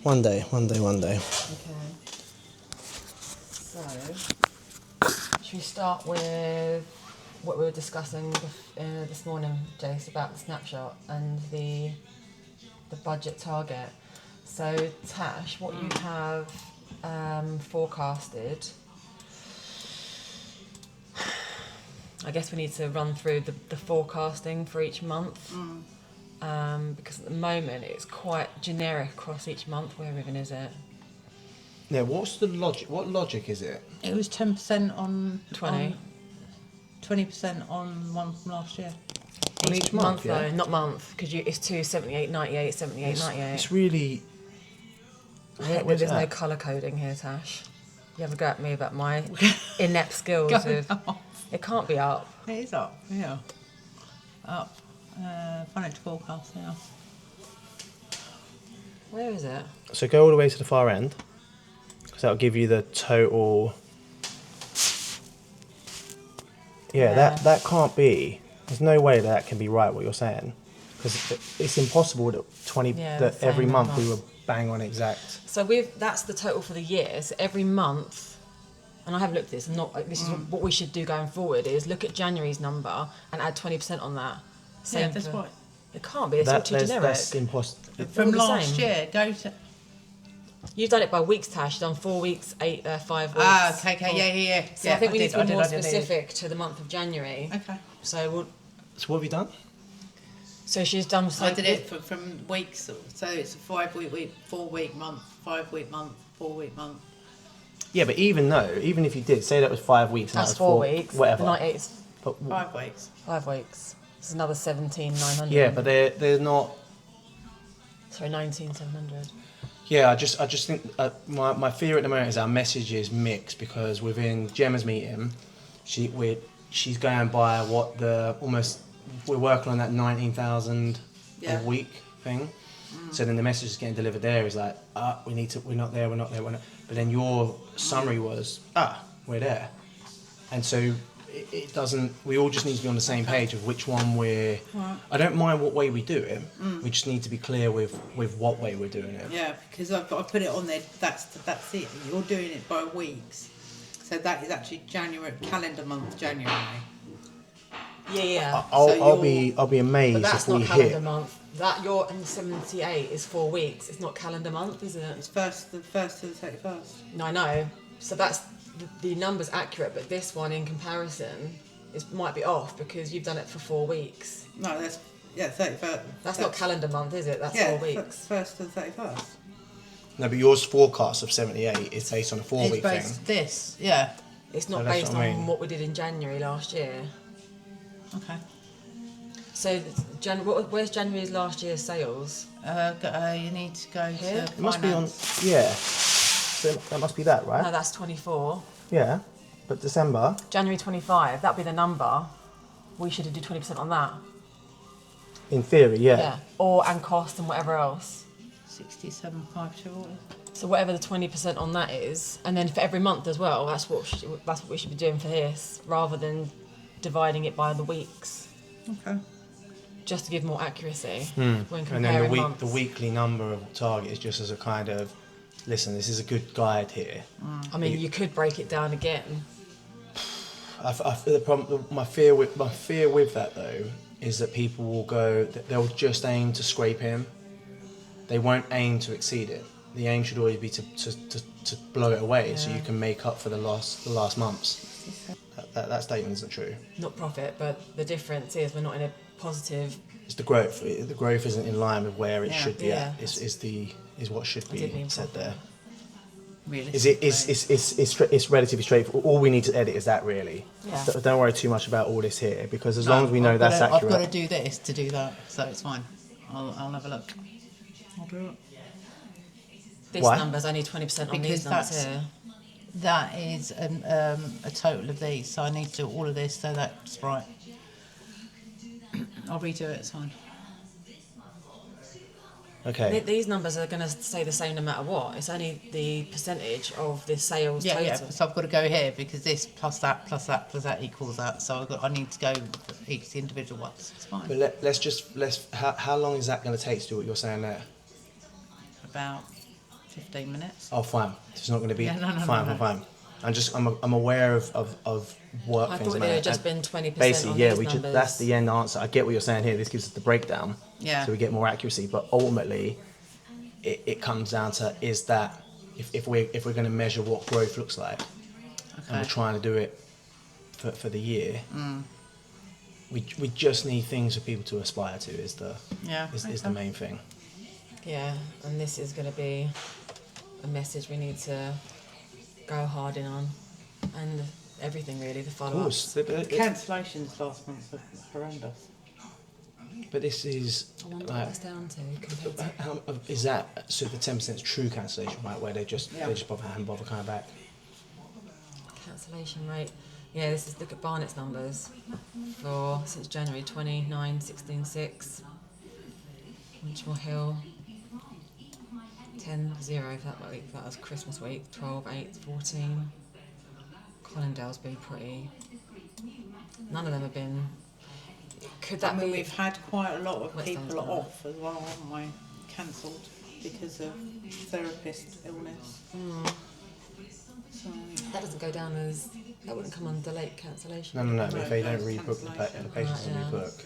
One day. Okay. So, should we start with what we were discussing this morning, Jace, about the snapshot and the budget target? So, Tash, what you have forecasted, I guess we need to run through the forecasting for each month. Because at the moment it's quite generic across each month. Where even is it? Yeah, what's the logic? What logic is it? It was 10% on 20. 20% on one from last year. On each month, yeah? though, not month, because it's 278, 98, 78, 98. It's really... I hate that there's no colour coding here, Tash. You have a go at me about my inept skills with... It can't be up. It is up, yeah. Up. Financial forecast, yeah. Where is it? So go all the way to the far end, because that'll give you the total... Yeah, that can't be... There's no way that can be right, what you're saying. Because it's impossible that every month we were bang on exact. So that's the total for the year. So every month, and I haven't looked at this, this is what we should do going forward, is look at January's number and add 20% on that. Yeah, that's right. It can't be, it's all too generic. That's impossible. From last year, go to... You've done it by weeks, Tash. You've done 4 weeks, 5 weeks. Okay, yeah. So I think we need to be more specific to the month of January. Okay. So So what have you done? So she's done... I did it from weeks, so it's a 5 week, 4 week month, 5 week month, 4 week month. Yeah, but even if you did, say that was 5 weeks. And that's that was 4 weeks. Whatever. 98. 5 weeks. 5 weeks. It's another 17,900. Yeah, but they're not... Sorry, 19,700. Yeah, I just think my fear at the moment is our message is mixed, because within Gemma's meeting, she's going by what we're working on that 19,000 a week thing. So then the message is getting delivered there is like, we're not there. But then your summary was, we're there. And so it doesn't, we all just need to be on the same page of which one we're, I don't mind what way we do it, we just need to be clear with what way we're doing it. Yeah, because I put it on there, that's it, you're doing it by weeks. So that is actually January, calendar month January. Yeah. I'll be amazed but that's if we not calendar hit. month. That your 78 is 4 weeks. It's not calendar month, is it? It's the first to the 31st. No, I know. So that's the number's accurate, but this one in comparison might be off because you've done it for 4 weeks. No, that's 31st. That's not calendar month, is it? That's 4 weeks. First to the 31st. No, but yours forecast of 78 is based on a 4 week thing. This, yeah. It's not So that's based what I on mean. what we did in January last year. Okay. So, where's January's last year's sales? You need to go Here? to It must be on. finance. Yeah. So that must be that, right? No, that's 24. Yeah, but December. January 25, that'd be the number. We should do 20% on that. In theory, yeah. And cost and whatever else. 67.52. So whatever the 20% on that is, and then for every month as well, that's what we should be doing for this, rather than dividing it by the weeks. Okay. Just to give more accuracy when comparing And then months. the weekly number of target is just as a kind of, listen, this is a good guide here. I mean, you could break it down again. My fear with that though is that people will go, they'll just aim to scrape him. They won't aim to exceed it. The aim should always be to blow it away, so you can make up for the last months. That statement isn't true. Not profit, but the difference is we're not in a positive. It's the growth. The growth isn't in line with where it should be at. Is what should be said there. It's relatively straightforward. All we need to edit is that, really. Yeah. Don't worry too much about all this here, because as long as we know that's accurate. I've got to do this to do that, so it's fine. I'll have a look. I'll do it. This Why? number's only 20% on Because these numbers here. That is a total of these, so I need to do all of this, so that's right. I'll redo it, it's fine. Okay. These numbers are going to stay the same no matter what. It's only the percentage of the sales total. Yeah, so I've got to go here because this plus that plus that plus that equals that. So I need to go for each individual ones. It's fine. But let's how long is that going to take to do what you're saying there? About 15 minutes. Oh, fine. It's not going to be Yeah, no, fine. I'm aware of work I things. thought it had just been 20% basically, on yeah, these numbers. that's the end answer. I get what you're saying here. This gives us the breakdown, Yeah. so we get more accuracy. But ultimately, it comes down to is that if we're going to measure what growth looks like, and we're trying to do it for the year, we just need things for people to aspire to. Is the main thing. Yeah, and this is going to be a message we need to go hard in on, and everything really, the Of follow-ups. course, The cancellations last month were horrendous. but this is I wonder what like, that's down to compared to... how, is that so? The 10% true cancellation, right? Where they just haven't bother coming back. Cancellation rate. Yeah, this is, look at Barnett's numbers for since January 29, 16, 6. Winchmore Hill 10-0 for that week. That was Christmas week. 12-8, 14. Collindale's been pretty. None of them have been. Could that be? We've had quite a lot of Whetstone's people done. off as well, haven't we? Cancelled because of therapist illness. So That doesn't go down as. That wouldn't come under late cancellation. No. Right, If they don't no, rebook the cancellation. patients Right, to yeah. rebook.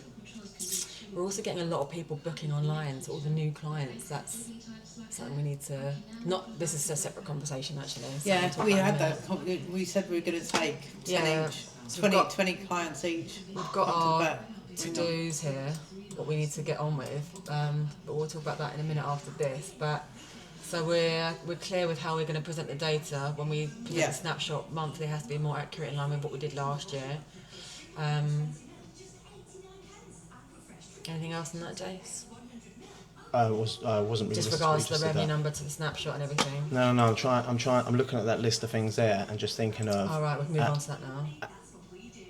We're also getting a lot of people booking online, so all the new clients. That's something we need to. Not. This is a separate conversation actually. So yeah, we'll talk we about had it in a minute. that. We said we were going to take 10 Yeah, each, so we've 20, got- 20 clients each. We've got Up to our bat. to-dos here, what we need to get on with, but we'll talk about that in a minute after this. But so we're clear with how we're going to present the data. When we present Yeah. the snapshot monthly, it has to be more accurate in line with what we did last year. Anything else on that, Jace? Wasn't really Just listening regards to to what the you revenue just said number to the snapshot and everything. that. No. I'm looking at that list of things there and just thinking of. All right, we can move on to that now.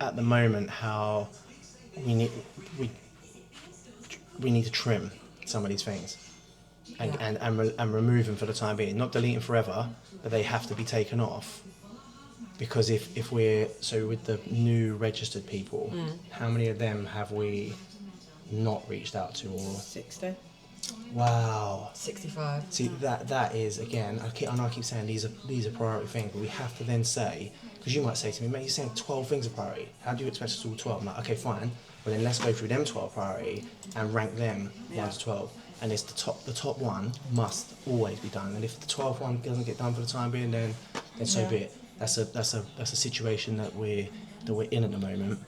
At the moment, how we need to trim some of these things and, Yeah. and remove them for the time being. Not delete them forever, but they have to be taken off. Because if we're so with the new registered people, how many of them have we not reached out to? Or 60. wow. 65. See that is again. I know I keep saying these are priority things, but we have to then say, because you might say to me, mate, you're saying 12 things are priority. How do you expect us to do 12? I'm like, okay, fine. Well then let's go through them 12 priority and rank them 1 to 12. And it's the top one must always be done. And if the 12th one doesn't get done for the time being, then so be it. That's a situation that we're in at the moment.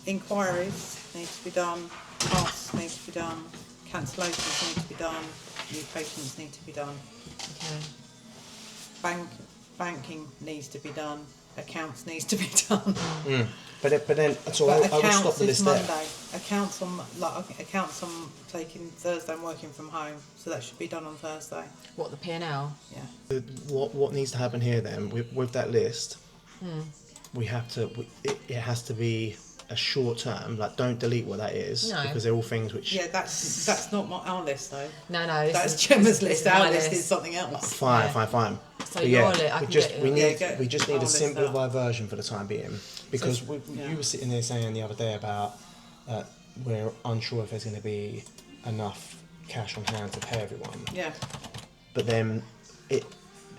Inquiries need to be done, tasks need to be done, cancellations need to be done, new patients need to be done, Okay. banking needs to be done, accounts needs to be done. But then so But I will stop accounts the is list there. Monday. Accounts I'm taking Thursday and working from home, so that should be done on Thursday. What, the P&L? Yeah. What needs to happen here then with that list? We have to. It has to be a short term. Like don't delete what that is No. because they're all things which. Yeah, that's not our list though. No. This That's is, Gemma's this list. is Our my list is something else. Fine. So But your yeah, li- I we can just get we your- need Yeah, we just our need a list simplified version for the time being because yeah. you were sitting there saying the other day about we're unsure if there's going to be enough cash on hand to pay everyone. Yeah. But then,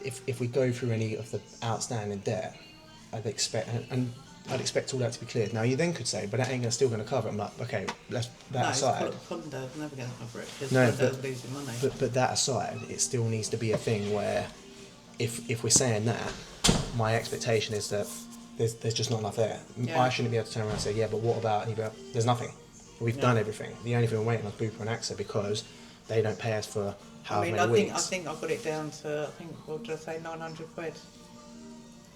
if we go through any of the outstanding debt, I'd expect I'd expect all that to be cleared. Now you then could say, but that ain't still going to cover it. I'm like, okay, let's that aside. Collindale's never going to cover it because No, Collindale's losing money. But that aside, it still needs to be a thing where, if we're saying that, my expectation is that there's just not enough there. Yeah. I shouldn't be able to turn around and say, yeah, but what about? And you'd be like, there's nothing. We've done everything. The only thing we're waiting on is Bupa and AXA because they don't pay us for however many I weeks. think I got it down to what did I say, 900 quid.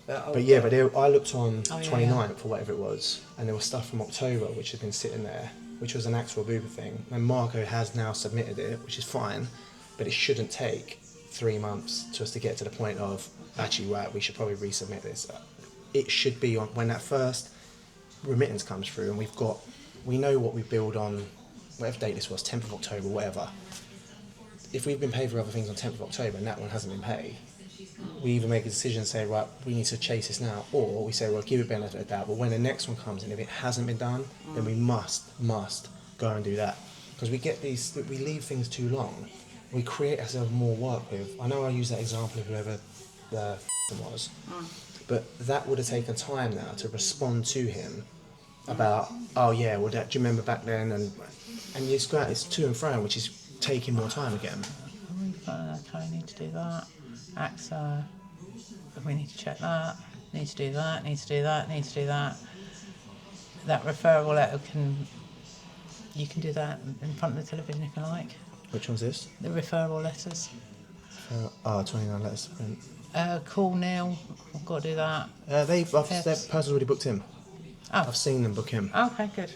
But yeah, I looked on Oh, yeah, 29th or whatever it was, and there was stuff from October which had been sitting there, which was an AXA or Bupa thing. And Marco has now submitted it, which is fine, but it shouldn't take 3 months to us to get to the point of actually, right, we should probably resubmit this. It should be on when that first remittance comes through, and we know what we billed on, whatever date this was, 10th of October, whatever. If we've been paid for other things on 10th of October and that one hasn't been paid, we either make a decision and say, right, we need to chase this now, or we say, well, give it benefit of the doubt, but when the next one comes in, if it hasn't been done, then we must go and do that. Because we leave things too long, we create ourselves more work with. I know I use that example of whoever the was, but that would have taken time now to respond to him about, oh yeah, well, do you remember back then? And it's to and fro, which is taking more time again. Okay, need to do that. AXA, we need to check that. Need to do that. Need to do that. Need to do that. That referral letter you can do that in front of the television if you like. Which one's this? The referral letters. 29 letters to print. Call Neil. I've got to do that. That person's already booked him. Oh. I've seen them book him. Okay, good.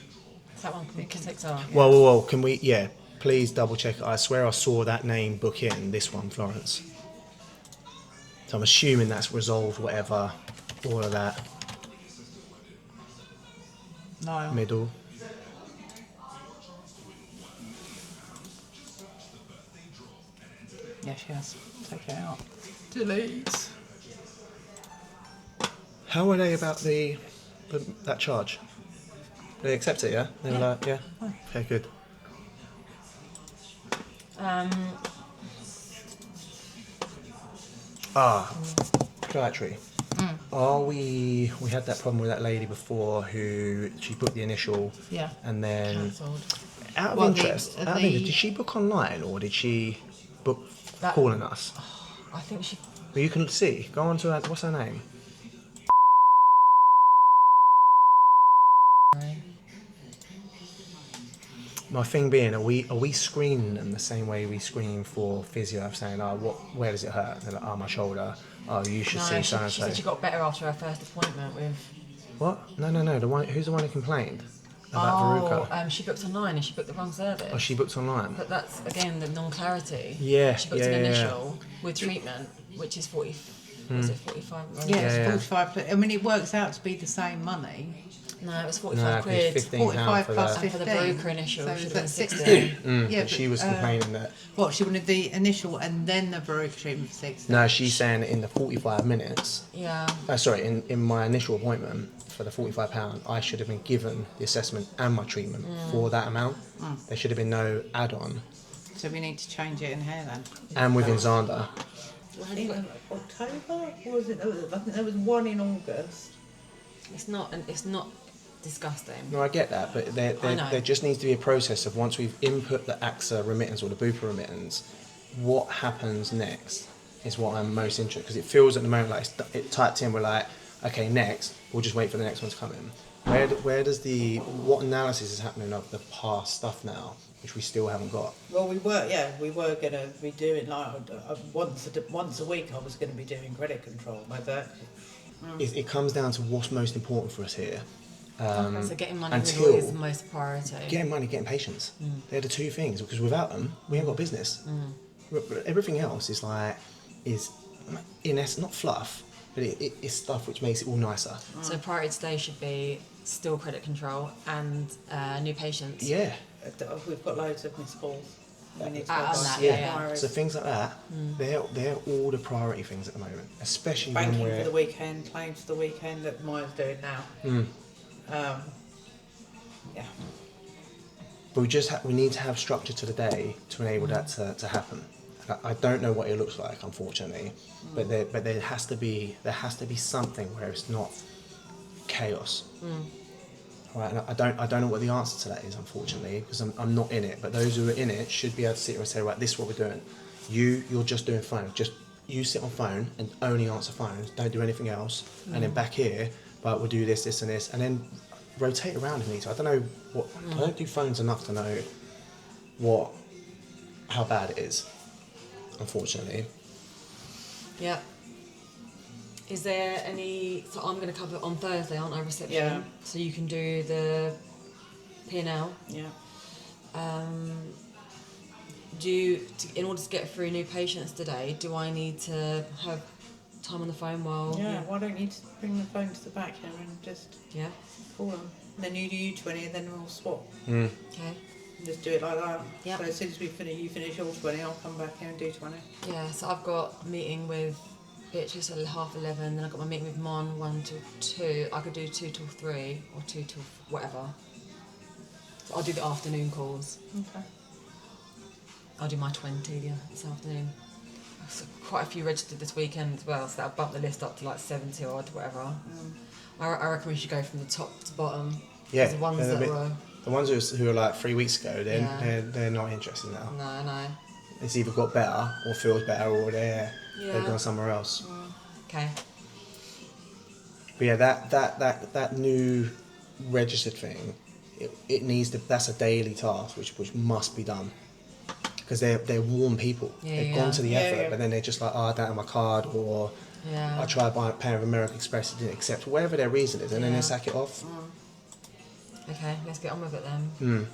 That one can take time. Whoa, can we, please double check. I swear I saw that name book in, this one, Florence. So I'm assuming that's resolved, whatever, all of that. Niall. Middle. Yeah, she has. Take it out. Delete. How are they about that charge? They accept it, yeah? They were like, yeah? Okay, good. Dietary. We had that problem with that lady before who she booked the initial, Yeah. and then Cancelled. out of interest, did she book online or did she book calling us? I think she. Well, you can see. Go on to her, what's her name? My thing being, are we screening them the same way we screen for physio? Saying, where does it hurt? They're like, my shoulder. Oh, you should see so and She so. said she got better after her first appointment with. What? No. Who's the one who complained about Veruca? She booked online and she booked the wrong service. Oh, she booked online. But that's again the non-clarity. Yeah, She booked an initial with treatment, which is 40. Was it 45? Yeah, Yeah. it's 45. I mean, it works out to be the same money. No, it was 45 quid. 15 45 for plus that. And for the 15. broker initial, So should is have been that 60. 60? Yeah, but she was complaining that. What, she wanted the initial and then the broker treatment for 60? No, she's saying in the 45 minutes. Yeah. In my initial appointment for the £45, I should have been given the assessment and my treatment for that amount. There should have been no add-on. So we need to change it in here then. And within Zander. In October? Or was it? I think there was one in August. It's not disgusting. No, I get that, but I know. there just needs to be a process of once we've input the AXA remittance or the Bupa remittance, what happens next is what I'm most interested, because it feels at the moment like it typed in, we're like, okay, next, we'll just wait for the next one to come in. What analysis is happening of the past stuff now, which we still haven't got? Well, we were going to be doing like once a week. I was going to be doing credit control, but It comes down to what's most important for us here. So getting money until is the most priority. getting money, getting patients. They're the two things, because without them, we ain't got business. Everything else is in essence, not fluff, but it's stuff which makes it all nicer. So priority today should be still credit control and new patients. Yeah. we've got loads of missed calls. We need to Ah, go that, back. yeah. So things like that, they're all the priority things at the moment, especially Banking when for we're the weekend, claims for the weekend that Maya's doing now. Yeah. But we need to have structure to the day to enable that to happen. I don't know what it looks like, unfortunately, but there has to be something where it's not chaos. Right, and I don't know what the answer to that is, unfortunately, because I'm not in it. But those who are in it should be able to sit here and say, right, this is what we're doing. You're just doing phone. Just you sit on phone and only answer phones. Don't do anything else. And then back here, but we'll do this, and this, and then rotate around if you need to. I don't know what. I don't do phones enough to know how bad it is. Unfortunately. Yeah. Is there any? So I'm going to cover it on Thursday, aren't I? Reception. Yeah. So you can do the P&L. Yeah. In order to get through new patients today, do I need to have time on the phone while? Yeah. Why don't you just bring the phone to the back here and just Yeah. call them? Then you do U20 and then we'll swap. Okay. Just do it like that. Yep. So as soon as you finish your 20, I'll come back here and do 20. Yeah. So I've got a meeting with Beatrice at 11:30. Then I've got my meeting with Mon 1 till 2. I could do 2 till 3 or 2 till whatever. So I'll do the afternoon calls. Okay. I'll do my 20 this afternoon. So quite a few registered this weekend as well, so that'll bump the list up to like 70 odd, whatever. I reckon we should go from the top to bottom. Yeah, The ones that were... The ones who were like 3 weeks ago, Yeah. they're not interested now. No. It's either got better or feels better, or they've gone somewhere else. Okay. But yeah, that new registered thing, it needs to. That's a daily task, which must be done, because they're warm people. They've gone to the effort, but then they're just like, oh, I don't have my card, or I tried paying with American Express, it didn't accept, whatever their reason is, and then they sack it off. Okay, let's get on with it then.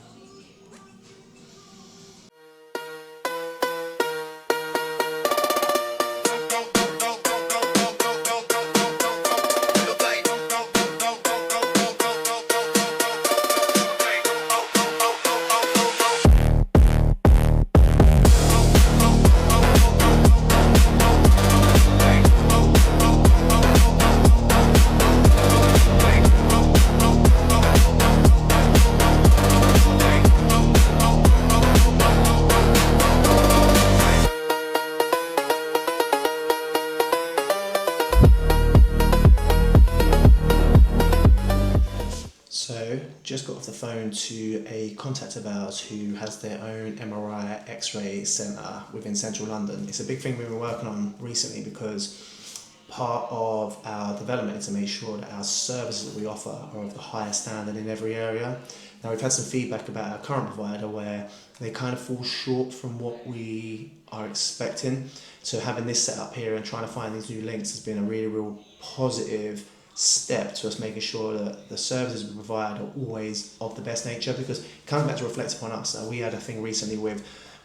So, just got off the phone to a contact of ours who has their own MRI X-ray centre within central London. It's a big thing we've been working on recently, because part of our development is to make sure that our services that we offer are of the highest standard in every area. Now, we've had some feedback about our current provider where they kind of fall short from what we are expecting. So having this set up here and trying to find these new links has been a really real positive step to us making sure that the services we provide are always of the best nature, because it comes back to reflect upon us. We had a thing recently we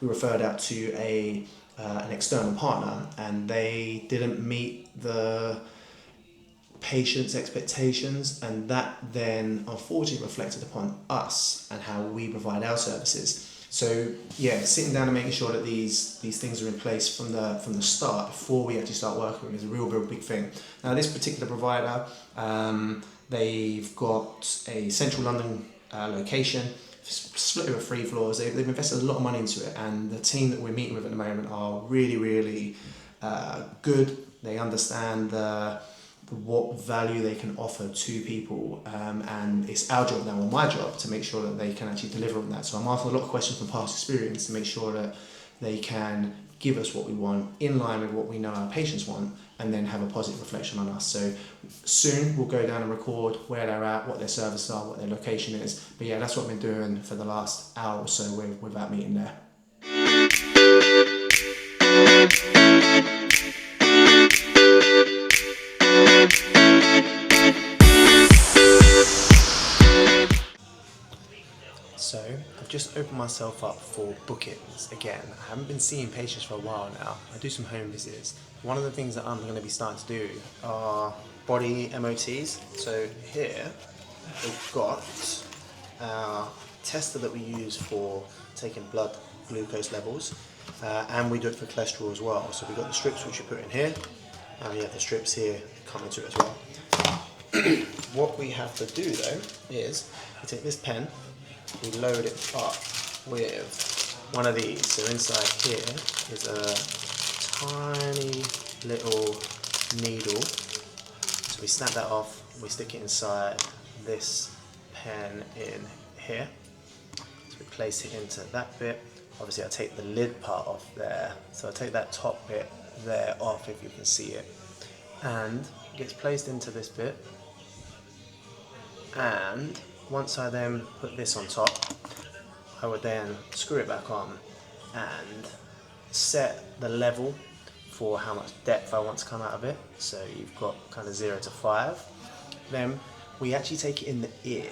referred out to an external partner, and they didn't meet the patient's expectations, and that then unfortunately reflected upon us and how we provide our services. So yeah, sitting down and making sure that these things are in place from the start before we actually start working is a real big thing. Now, this particular provider, they've got a central London location, split over 3 floors. They've invested a lot of money into it, and the team that we're meeting with at the moment are really good. They understand what value they can offer to people, and it's our job now, and my job, to make sure that they can actually deliver on that. So I'm asking a lot of questions from past experience to make sure that they can give us what we want in line with what we know our patients want, and then have a positive reflection on us. So soon we'll go down and record where they're at, what their services are, what their location is. But yeah, that's what I've been doing for the last hour or so with that meeting there. So I've just opened myself up for bookings again. I haven't been seeing patients for a while now. I do some home visits. One of the things that I'm going to be starting to do are body MOTs. So here we've got our tester that we use for taking blood glucose levels, and we do it for cholesterol as well. So we've got the strips which you put in here, and we have the strips here coming to it as well. What we have to do though is we take this pen, we load it up with one of these. So inside here is a tiny little needle. So we snap that off, we stick it inside this pen in here. So we place it into that bit. Obviously I take the lid part off there. So I take that top bit there off, if you can see it. And it gets placed into this bit. And once I then put this on top, I would then screw it back on and set the level for how much depth I want to come out of it. So you've got kind of 0 to 5. Then we actually take it in the ear.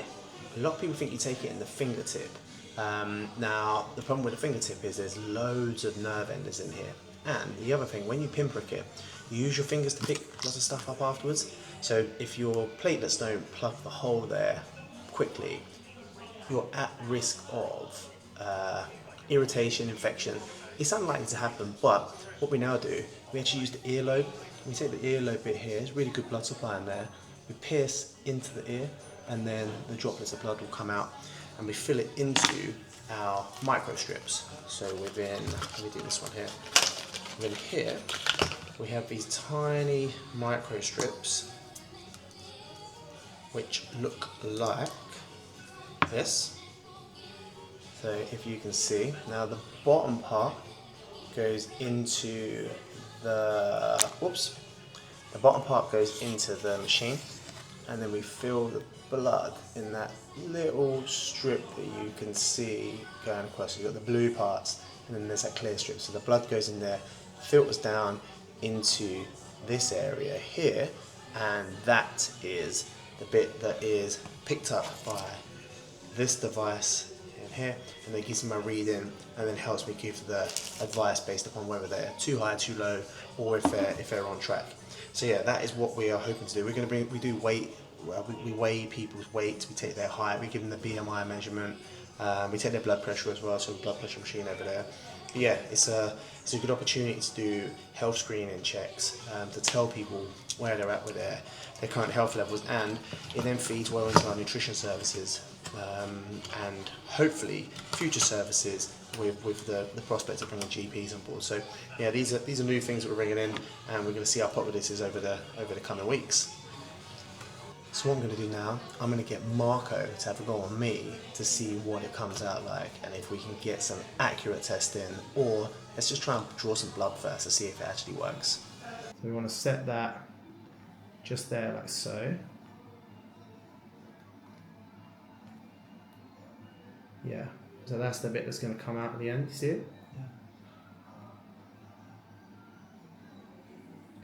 A lot of people think you take it in the fingertip. Now the problem with the fingertip is there's loads of nerve enders in here. And the other thing, when you pinprick it, you use your fingers to pick lots of stuff up afterwards. So if your platelets don't plug the hole there quickly, you're at risk of irritation, infection. It's unlikely to happen, but what we now do, we actually use the earlobe. We take the earlobe bit here, there's really good blood supply in there. We pierce into the ear, and then the droplets of blood will come out, and we fill it into our micro strips. So let me do this one here. Within here, we have these tiny micro strips which look like this. So if you can see, now the bottom part goes into the bottom part goes into the machine, and then we fill the blood in that little strip that you can see going across. You've got the blue parts, and then there's that clear strip. So the blood goes in there, filters down into this area here, and that is the bit that is picked up by this device in here, and it gives me my reading and then helps me give the advice based upon whether they're too high, too low, or if they're on track. So yeah, that is what we are hoping to do. We do weight. We weigh people's weight, we take their height, we give them the BMI measurement, we take their blood pressure as well, so the blood pressure machine over there. But yeah, it's a good opportunity to do health screening checks, to tell people where they're at with their current health levels, and it then feeds well into our nutrition services, and hopefully future services with the prospect of bringing GPs on board. So yeah, these are new things that we're bringing in, and we're going to see how popular this is over the coming weeks. So what I'm going to do now, I'm going to get Marco to have a go on me to see what it comes out like, and if we can get some accurate testing, or let's just try and draw some blood first to see if it actually works. So we want to set that just there like so. Yeah, so that's the bit that's going to come out at the end, you see it?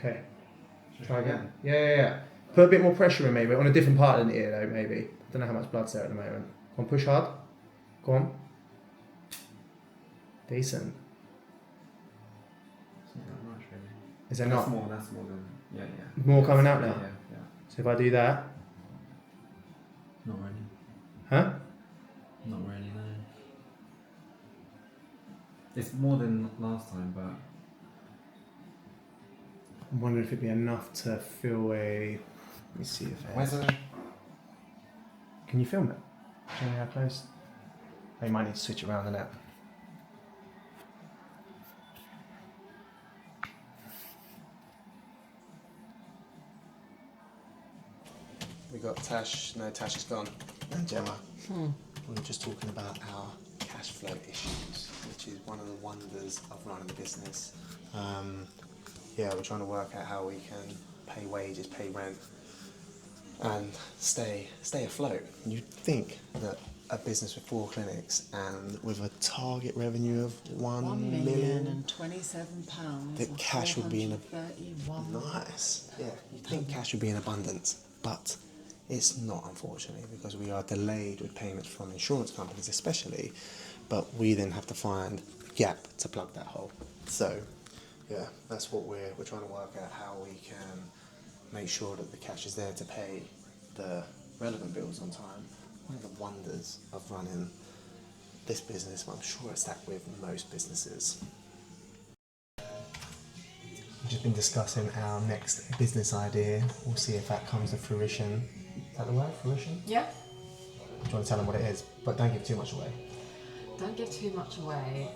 Yeah. Okay, try again. Yeah. Put a bit more pressure in maybe, on a different part of the ear though, maybe. I don't know how much blood's there at the moment. Go on, push hard. Go on. Decent. It's not that much really. Is there not? That's more than, yeah. More coming out now? Yeah. So if I do that. Not really. Huh? Not really, no. It's more than last time, but... I'm wondering if it'd be enough to fill a... Let me see if Where's the... Can you film it? Do you know how close? Oh, you might need to switch around the net. We got Tash. No, Tash is gone. And Gemma. We were just talking about our cash flow issues, which is one of the wonders of running the business. Yeah, we're trying to work out how we can pay wages, pay rent, and stay afloat. You'd think that a business with 4 clinics and with a target revenue of £1 million and £27, that cash would be in £431. nice. Yeah, you'd think cash would be in abundance, but it's not, unfortunately, because we are delayed with payments from insurance companies especially, but we then have to find a gap to plug that hole. So yeah, that's what we're trying to work out, how we can make sure that the cash is there to pay the relevant bills on time. One of the wonders of running this business, but I'm sure it's that with most businesses. We've just been discussing our next business idea. We'll see if that comes to fruition. Is that the word, fruition? Yeah. Do you want to tell them what it is? But don't give too much away. Don't give too much away.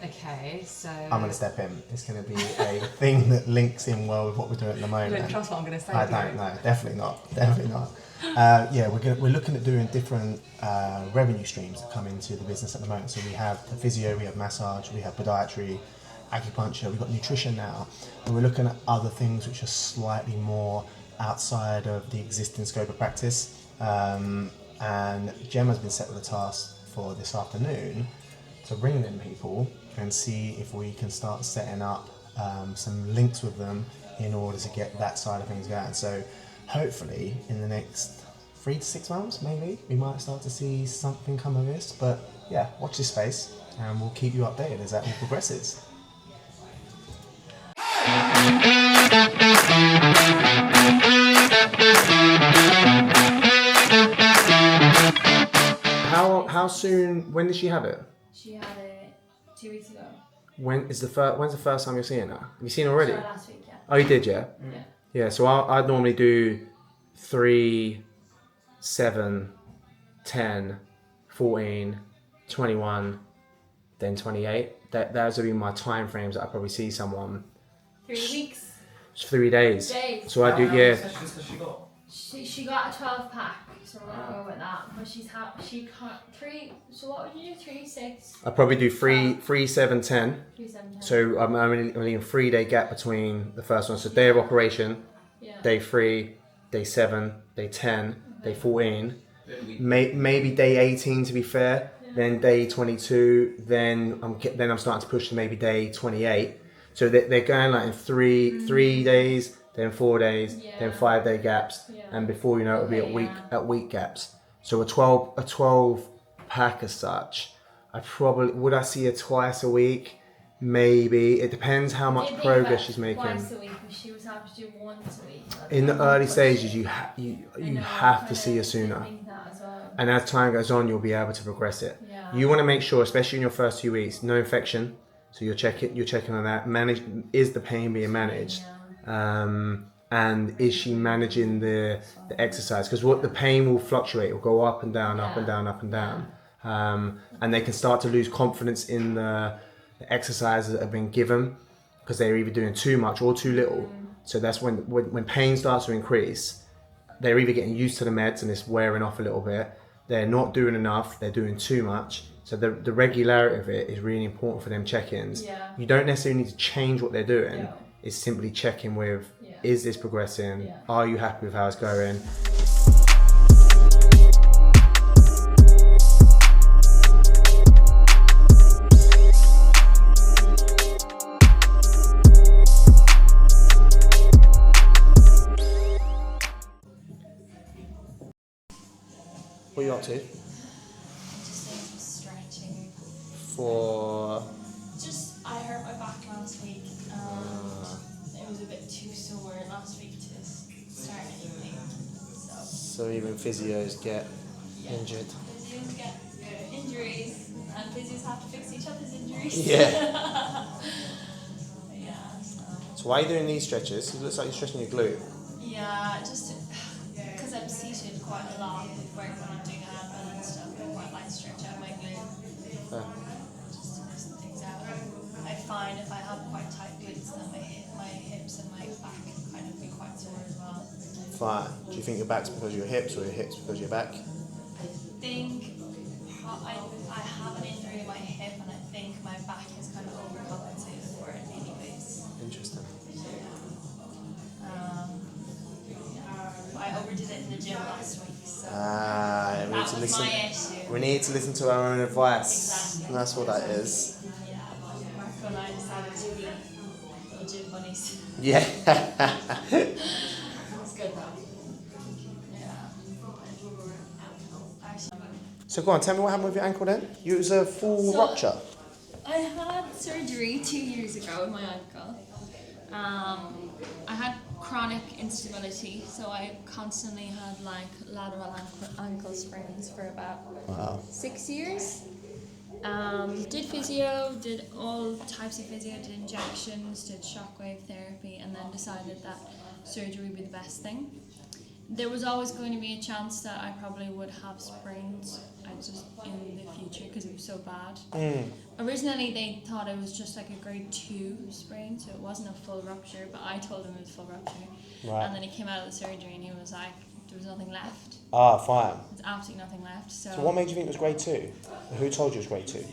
Okay, so... I'm going to step in. It's going to be a thing that links in well with what we're doing at the moment. You don't trust what I'm going to say, I do don't you? know. Definitely not. Definitely not. Yeah, we're looking at doing different revenue streams that come into the business at the moment. So we have the physio, we have massage, we have podiatry, acupuncture, we've got nutrition now. And we're looking at other things which are slightly more outside of the existing scope of practice. And Gemma's been set with a task for this afternoon to bring in people and see if we can start setting up some links with them in order to get that side of things going. So hopefully in the next 3 to 6 months maybe we might start to see something come of this, but yeah, watch this space and we'll keep you updated as that all progresses. How soon? When did she have it? She had it 2 weeks ago. When's the first time you're seeing her? Have you seen her already? Saw her last week, yeah. Oh, you did, yeah. Yeah. Yeah. So I'd normally do 3, 7, 10, 14, 21, then 28. Those would be my time frames that I probably see someone. 3 weeks. It's 3 days. Days. So I do, yeah. She got a 12 pack, so we're gonna go with that. But she got 3. So what would you do? 3, 6. I probably do 3, 7, 10. 3, 7, 10. So I'm only in 3 day gap between the first one. So day of operation, Yeah. day 3, day 7, day 10, day 14. Maybe day 18 to be fair. Yeah. Then day 22. Then I'm starting to push to maybe day 28. So they're going like in 3 days, then 4 days, then 5 day gaps, Yeah. and before you know it'll be Okay, at week gaps. So a 12 pack as such. I probably would I see her twice a week. Maybe it depends how much progress she's making. Twice a week, but she was having to do once a week. In the early stages, you have to see her sooner, and as time goes on, you'll be able to progress it. Yeah. You want to make sure, especially in your first 2 weeks, no infection. So you're checking on that. Is the pain being managed, and is she managing the exercise? Because what the pain will fluctuate, it will go up and down, up and down, up and down, and they can start to lose confidence in the exercises that have been given because they're either doing too much or too little. So that's when pain starts to increase, they're either getting used to the meds and it's wearing off a little bit. They're not doing enough. They're doing too much. So the regularity of it is really important for them check-ins. Yeah. You don't necessarily need to change what they're doing. No. It's simply checking with, Yeah. is this progressing? Yeah. Are you happy with how it's going? What are you up to? Just doing some stretching. For Just, I hurt my back last week. It was a bit too sore last week to start anything. So even physios get injured. physios get injuries, and physios have to fix each other's injuries. Yeah. Yeah. So why are you doing these stretches? It looks like you're stretching your glute. Yeah, just because I'm seated quite a lot with work when I'm doing admin and stuff. I quite like to stretch out my glute. Just to loosen things out. I find if I have quite tight glutes, then my hips and my back can kind of be quite sore as well. Fine. Do you think your back's because of your hips or your hips because of your back? I think I have an injury in my hip, and I think my back has kind of overcompensated for it anyways. Interesting. I overdid it in the gym last week, so We need that to was listen. my issue. We need to listen to our own advice. Exactly. That's what that is. Yeah, Marco and I decided to be little gym bunnies. Yeah. It's good though. Yeah. Actually, So go on, tell me what happened with your ankle then? It was a full rupture. I had surgery 2 years ago in my ankle. I had chronic instability, so I constantly had like lateral ankle sprains for about 6 years. Did physio, did all types of physio, did injections, did shockwave therapy, and then decided that surgery would be the best thing. There was always going to be a chance that I probably would have sprains in the future because it was so bad. Originally they thought it was just like a grade 2 sprain, so it wasn't a full rupture, but I told him it was full rupture. Right. And then he came out of the surgery and he was like, there was nothing left. Fine. There's absolutely nothing left. So So what made you think it was grade 2? Who told you it was grade 2?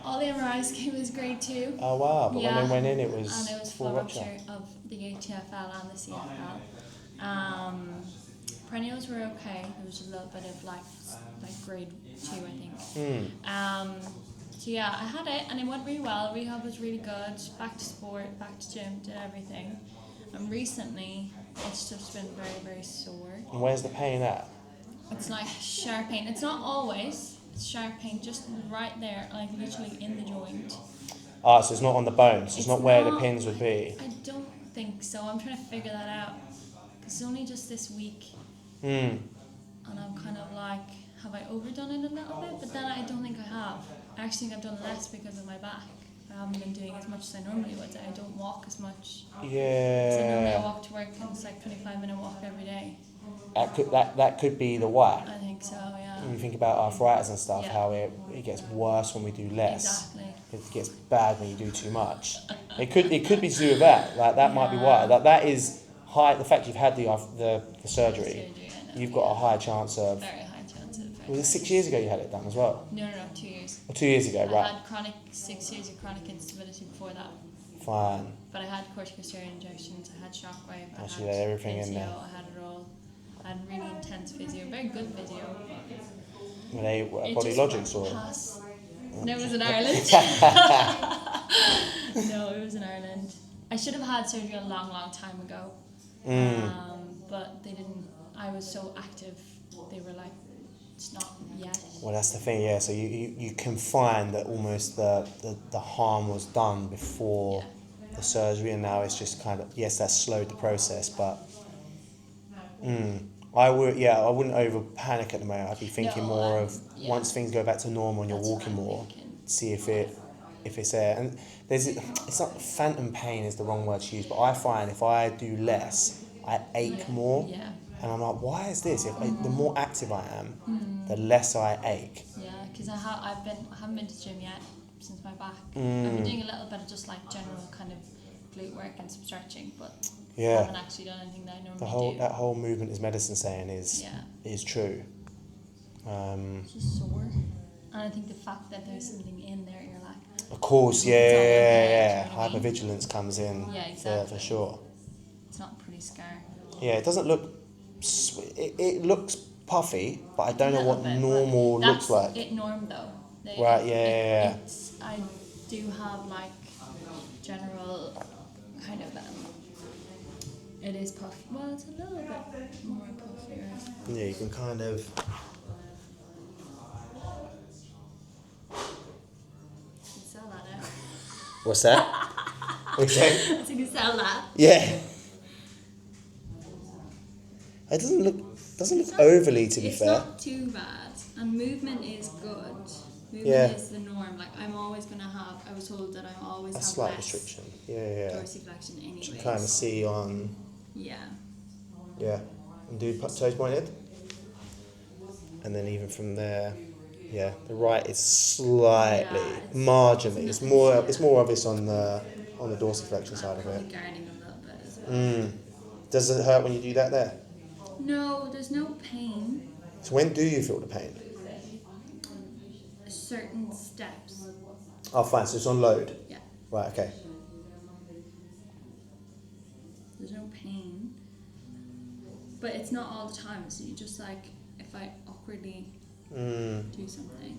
all the MRIs came as grade 2. Oh wow, but Yeah. when they went in it was And it was full full rupture. rupture of the ATFL and the CFL. Perennials were okay. There was a little bit of like grade 2, I think. So yeah, I had it and it went really well. Rehab was really good. Back to sport, back to gym, did everything. And recently, it's just been very, very sore. And where's the pain at? It's like sharp pain. It's not always. It's sharp pain just right there, like literally in the joint. So it's not on the bones. It's not where the not- pins would be. I don't think so. I'm trying to figure that out. It's only just this week. And I'm kind of like, have I overdone it a little bit? But then I don't think I have. I actually think I've done less because of my back. I haven't been doing as much as I normally would. I don't walk as much. So normally I Yeah. walk to work and it's like 25-minute walk every day. That could be the why. I think so, yeah. When you think about arthritis and stuff, Yeah. how it gets worse when we do less. Exactly. It gets bad when you do too much. It could be to do with that. Like that might be why. That is high. The fact you've had the surgery, I know, you've got a higher chance of. very high chance of. Was it 6 years ago you had it done as well? No, 2 years. Or 2 years ago, I right? had 6 years of chronic instability before that. Fine. But I had corticosteroid injections, I had shockwave, I Actually, had you had everything in physio, there. I had it all. I had really intense physio, very good physio. Were they It Bodylogics just or? pass. No, it was in Ireland. No, it was in Ireland. I should have had surgery a long, long time ago. But they didn't. I was so active. They were like, it's not yet. Well, that's the thing, yeah. So you can find that almost the harm was done before the surgery, and now it's just kind of, yes, that's slowed the process, but I wouldn't over panic at the moment. I'd be thinking more of once things go back to normal and you're That's walking what I'm more, thinking. see if it's there. And it's not phantom pain is the wrong word to use, but I find if I do less, I ache more. Yeah. And I'm like, why is this? The more active I am, the less I ache. Yeah, because I haven't been to the gym yet since my back. I've been doing a little bit of just like general kind of glute work and some stretching, but Yeah. haven't actually done anything that I normally do. That whole movement is medicine saying is true. It's just sore, and I think the fact that there's something in there, you're like. Of course, It's all okay, yeah. do you know what I mean? Hypervigilance comes in Yeah, exactly. for sure. It's not a pretty scar. Yeah, it doesn't look. It looks puffy, but I don't know Little what bit, normal but looks like. That's it norm though. Right, yeah. I do have like general kind of it is puffy. Well, it's a little bit more puffier. Yeah, you can kind of. You can sell that now. What's that? What you saying? So you can sell that. Yeah. It doesn't look overly, to be It's fair. not too bad, and movement is good. Movement is the norm. Like I'm always gonna have. I was told that I'm always A have slight less restriction. Yeah. dorsiflexion anyways. You kind of see on. Yeah. Yeah, and do toes pointed. And then even from there, yeah, the right is slightly, marginally. It's more obvious on the dorsiflexion side of it. Guarding a little bit as well. Does it hurt when you do that there? No, there's no pain. So when do you feel the pain? Certain steps. Oh, fine. So it's on load. Yeah. Right. Okay. There's no pain. But it's not all the time. So you just like if I awkwardly do something,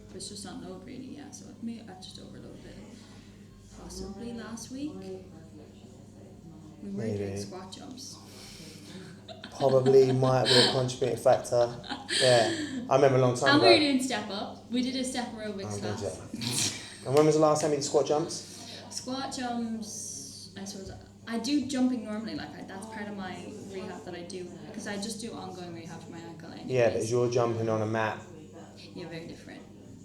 but it's just on load really. Yeah. So maybe I just overloaded it. Possibly last week. We were doing Maybe. squat jumps. Probably might be a contributing factor. Yeah, I remember a long time And ago. we were doing step up. We did a step aerobics Oh, class. yeah. And when was the last time you did squat jumps? Squat jumps, I suppose, I do jumping normally, that's part of my rehab that I do, because I just do ongoing rehab for my ankle anyways. Yeah, but as you're jumping on a mat, Yeah, very different.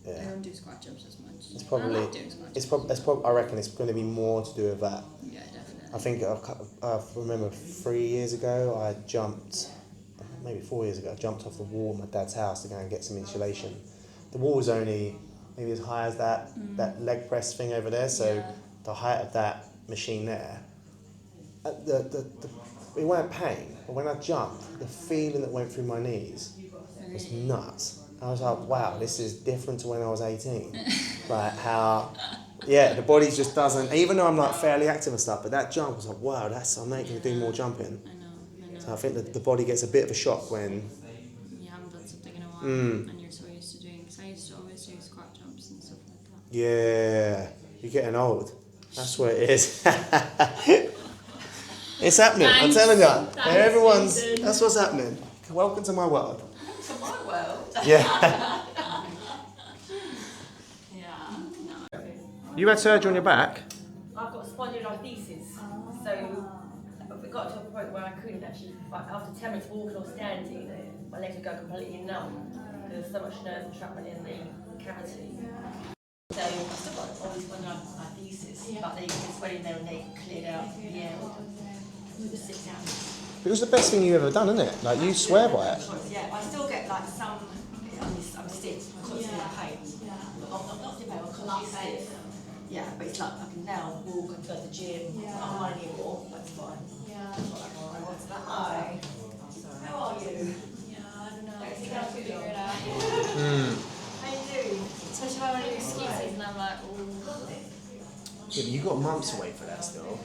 I yeah, don't do squat jumps as much. it's probably I like doing squat jumps. I reckon it's going to be more to do with that. Yeah, definitely. I think I remember 3 years ago I jumped, maybe 4 years ago, I jumped off the wall at my dad's house to go and get some insulation. The wall was only maybe as high as that leg press thing over there, so Yeah. the height of that machine there, it weren't pain, but when I jumped, the feeling that went through my knees was nuts. I was like, wow, this is different to when I was 18. Like how, yeah, the body just doesn't, even though I'm like fairly active and stuff, but that jump was like, wow, I'm making me do more jumping. I know. So I think that the body gets a bit of a shock when, You haven't done something in a while, and you're so used to doing, because I used to always do squat jumps and stuff like that. yeah, you're getting old. That's what it is. It's happening, I'm Thanks. telling you. Thanks, Everyone's, Jason. that's what's happening. Welcome to my world. To my world. Yeah. Yeah. You had surgery on your back? I've got spondylolisthesis, so it got to a point where I couldn't actually, after 10 minutes walking or standing, my legs would go completely numb because there's so much nerve entrapment in the cavity. So I've still got all this spondylolisthesis, but it's when in there and they cleared out at the end. 6 hours. It was the best thing you ever done, isn't it? Like, you swear by it. Yeah, I still get like some, I'm stiff, I'm constantly in pain. Not stiff pain, I'm constantly stiff. Yeah, but it's like I can now walk and go to the gym. I don't want anymore, that's fine. Yeah. I want that. Hi. How are you? Yeah, I don't know. I think I'll figure it out. How you doing? Especially when I do excuses and I'm like, ooh. Yeah, but you got months away for that still.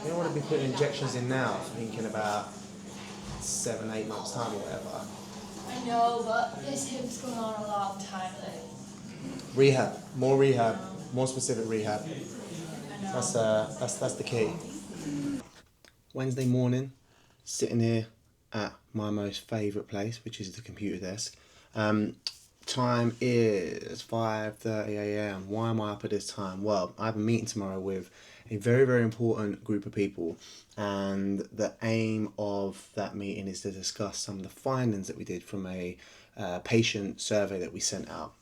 You don't want to be putting injections in now, thinking about 7, 8 months time or whatever. I know, but this hip's going on a long time. Rehab, more specific rehab. I know. That's the key. Wednesday morning, sitting here at my most favourite place, which is the computer desk. Time is 5:30 a.m. Why am I up at this time? Well, I have a meeting tomorrow with a very, very important group of people, and the aim of that meeting is to discuss some of the findings that we did from a patient survey that we sent out.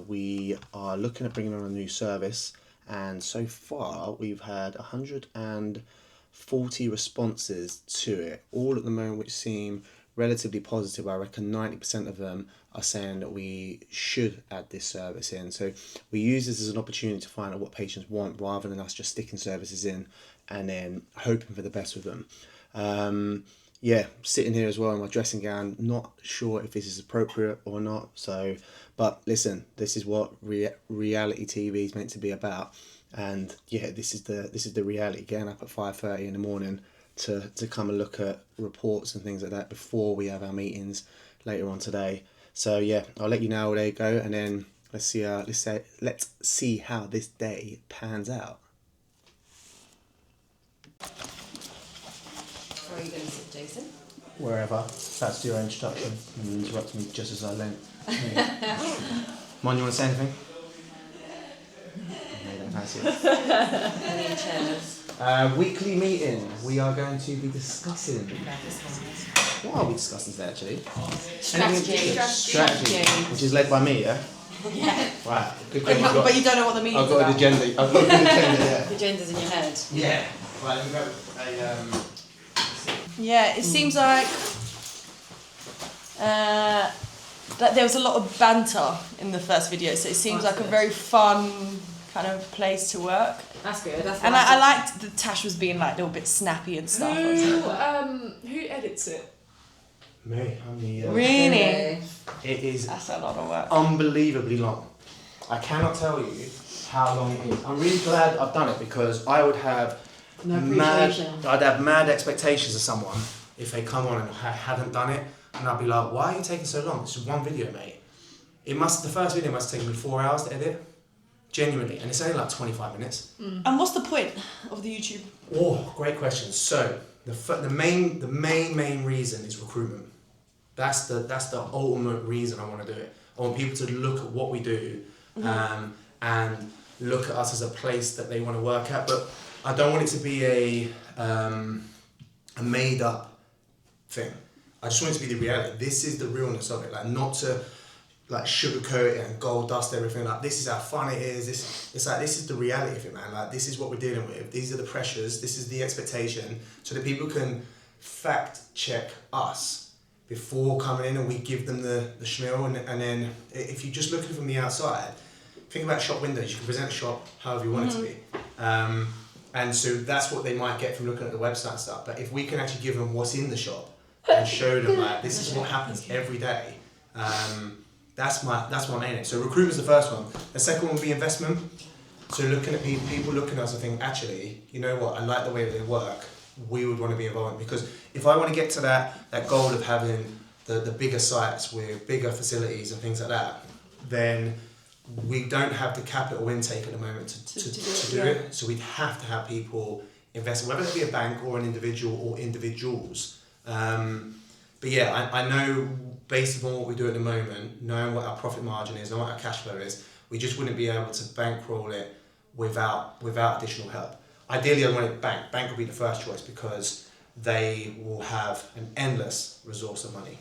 We are looking at bringing on a new service, and so far we've had 140 responses to it, all at the moment, which seem relatively positive. I reckon 90% of them are saying that we should add this service in. So we use this as an opportunity to find out what patients want, rather than us just sticking services in and then hoping for the best with them. Yeah, sitting here as well in my dressing gown, not sure if this is appropriate or not. So, but listen, this is what reality TV is meant to be about. And yeah, this is the reality. Getting up at 5:30 in the morning to come and look at reports and things like that before we have our meetings later on today. So yeah, I'll let you know how they go, and then let's see how this day pans out. Where are you going to sit, Jason? Wherever. That's your introduction. And you interrupted me just as I leant. Mon, you want to say anything? No, you don't fancy it. Any chairs? Weekly meeting. We are going to be discussing. What are we discussing today, actually? Strategy. Which is led by me, yeah? Yeah. Right. Good But, thing but you don't know what the meeting's I've got an about. agenda. I've got a good agenda, yeah. The agenda's in your head. Yeah. Right, let me go. Yeah, it seems like that there was a lot of banter in the first video, so it seems That's like a good. very fun kind of place to work. That's good. That's And I liked that Tash was being like a little bit snappy and stuff. I was like, Who edits it? Me, I'm the... really? It is That's a lot of work. unbelievably long. I cannot tell you how long it is. I'm really glad I've done it, because I would have I'd have mad expectations of someone if they come on and hadn't done it, and I'd be like, why are you taking so long? It's just one video, mate. The first video must take me 4 hours to edit. Genuinely, and it's only like 25 minutes. And what's the point of the YouTube? Oh, great question. So the main reason is recruitment. That's the ultimate reason I want to do it. I want people to look at what we do, and look at us as a place that they want to work at. But I don't want it to be a made up thing. I just want it to be the reality. This is the realness of it. Like, not to like sugarcoat it and gold dust everything. Like, this is how fun it is. This is the reality of it, man. Like, this is what we're dealing with. These are the pressures. This is the expectation, so that people can fact check us before coming in, and we give them the schmeal. And then if you just look at it from the outside, think about shop windows. You can present a shop however you want it to be. And so that's what they might get from looking at the website and stuff. But if we can actually give them what's in the shop and show them like, this is what happens every day, that's my main aim. So recruitment's the first one. The second one will be investment. So looking at people looking at us and think, actually, you know what, I like the way that they work. We would want to be involved, because if I want to get to that goal of having the bigger sites with bigger facilities and things like that, then we don't have the capital intake at the moment to do it. So we'd have to have people invest, whether it be a bank or an individual or individuals. But yeah, I know, based on what we do at the moment, knowing what our profit margin is, knowing what our cash flow is, we just wouldn't be able to bankroll it without additional help. Ideally, I want it bank. Bank would be the first choice, because they will have an endless resource of money.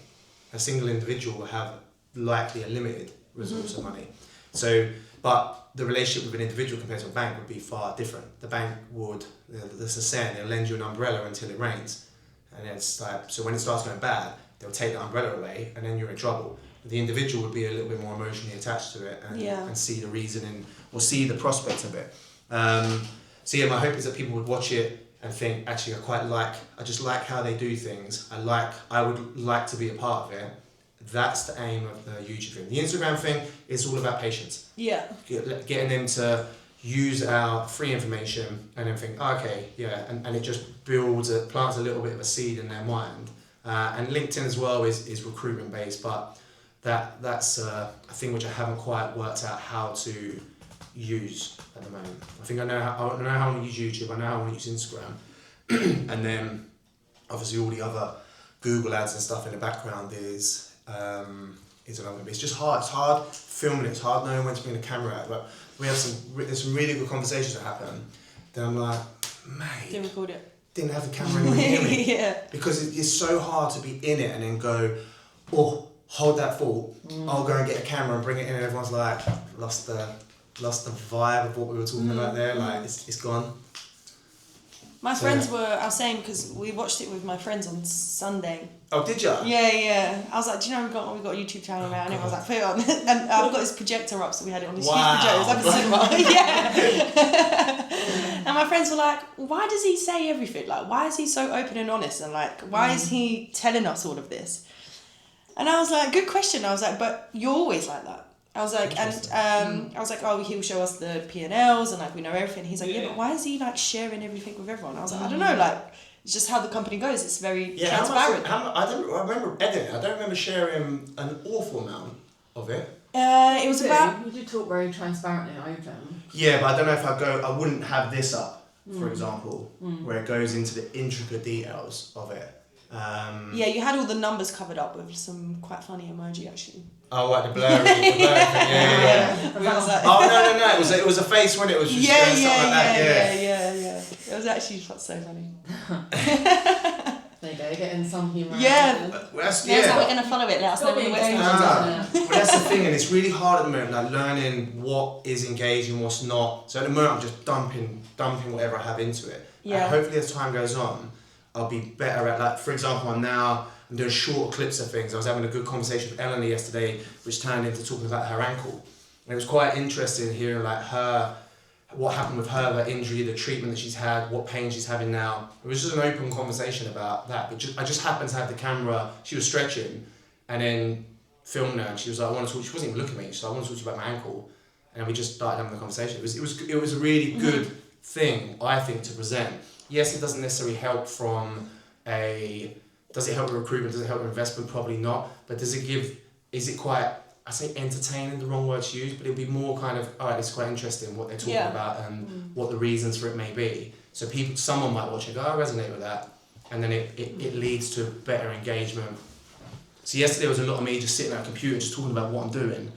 A single individual will have likely a limited resource of money. So, but the relationship with an individual compared to a bank would be far different. The bank would, there's a saying, they'll lend you an umbrella until it rains. And it's like, so when it starts going bad, they'll take the umbrella away and then you're in trouble. The individual would be a little bit more emotionally attached to it and see the reasoning or see the prospect of it. So yeah, my hope is that people would watch it and think, actually, I just like how they do things. I would like to be a part of it. That's the aim of the YouTube thing. The Instagram thing is all about patience. Yeah. Getting them to use our free information and then think, okay, yeah, and it just plants a little bit of a seed in their mind. And LinkedIn as well is recruitment based, but that's a thing which I haven't quite worked out how to use at the moment. I think I know how I want to use YouTube, I know how I want to use Instagram, and then obviously all the other Google ads and stuff in the background is another bit. It's just hard. It's hard filming it. It's hard knowing when to bring the camera out. But there's some really good conversations that happen. Then I'm like, mate, Didn't record it. Didn't have the camera in me. Yeah. Because it's so hard to be in it and then go, oh, hold that thought. I'll go and get a camera and bring it in, and everyone's like, lost the vibe of what we were talking about there. Like it's gone. My friends I was saying, because we watched it with my friends on Sunday. Oh, did you? Yeah. I was like, do you know we've got a YouTube channel now? And everyone was like, put it on. And I've got this projector up, so we had it on this huge projector. It was like a cinema. Yeah. And my friends were like, why does he say everything? Like, why is he so open and honest? And like, why is he telling us all of this? And I was like, good question. I was like, but you're always like that. I was like, and I was like, oh, he'll show us the P&Ls and like we know everything. He's like, yeah, but why is he like sharing everything with everyone? I was like, I don't know, like it's just how the company goes. It's very transparent. I remember editing. I don't remember sharing an awful amount of it. It was about. You do talk very transparently open. Yeah, but I don't know if I wouldn't have this up, for example, where it goes into the intricate details of it. Yeah, you had all the numbers covered up with some quite funny emoji actually. Oh, like the blurry thing. Yeah. No. It was a face when it was just something like that. Yeah. It was actually so funny. There you go, you're getting some humour. Yeah. That's we're going to follow it. Let us know when we're Well, that's the thing, and it's really hard at the moment, like learning what is engaging, what's not. So at the moment, I'm just dumping whatever I have into it. Yeah. And hopefully, as time goes on, I'll be better at, like, for example, I'm doing short clips of things. I was having a good conversation with Eleanor yesterday, which turned into talking about her ankle. And it was quite interesting hearing like what happened with her injury, the treatment that she's had, what pain she's having now. It was just an open conversation about that. But I just happened to have the camera, she was stretching, and then filmed her, and she was like, I want to talk, she wasn't even looking at me, so I want to talk to you about my ankle. And then we just started having the conversation. It was a really good thing, I think, to present. Yes, it doesn't necessarily help does it help with recruitment, does it help with investment? Probably not. But is it quite, I say entertaining, the wrong word to use, but it'll be more kind of, all right, it's quite interesting what they're talking about and what the reasons for it may be. So someone might watch it and go, I resonate with that. And then it leads to better engagement. So yesterday was a lot of me just sitting at a computer, just talking about what I'm doing.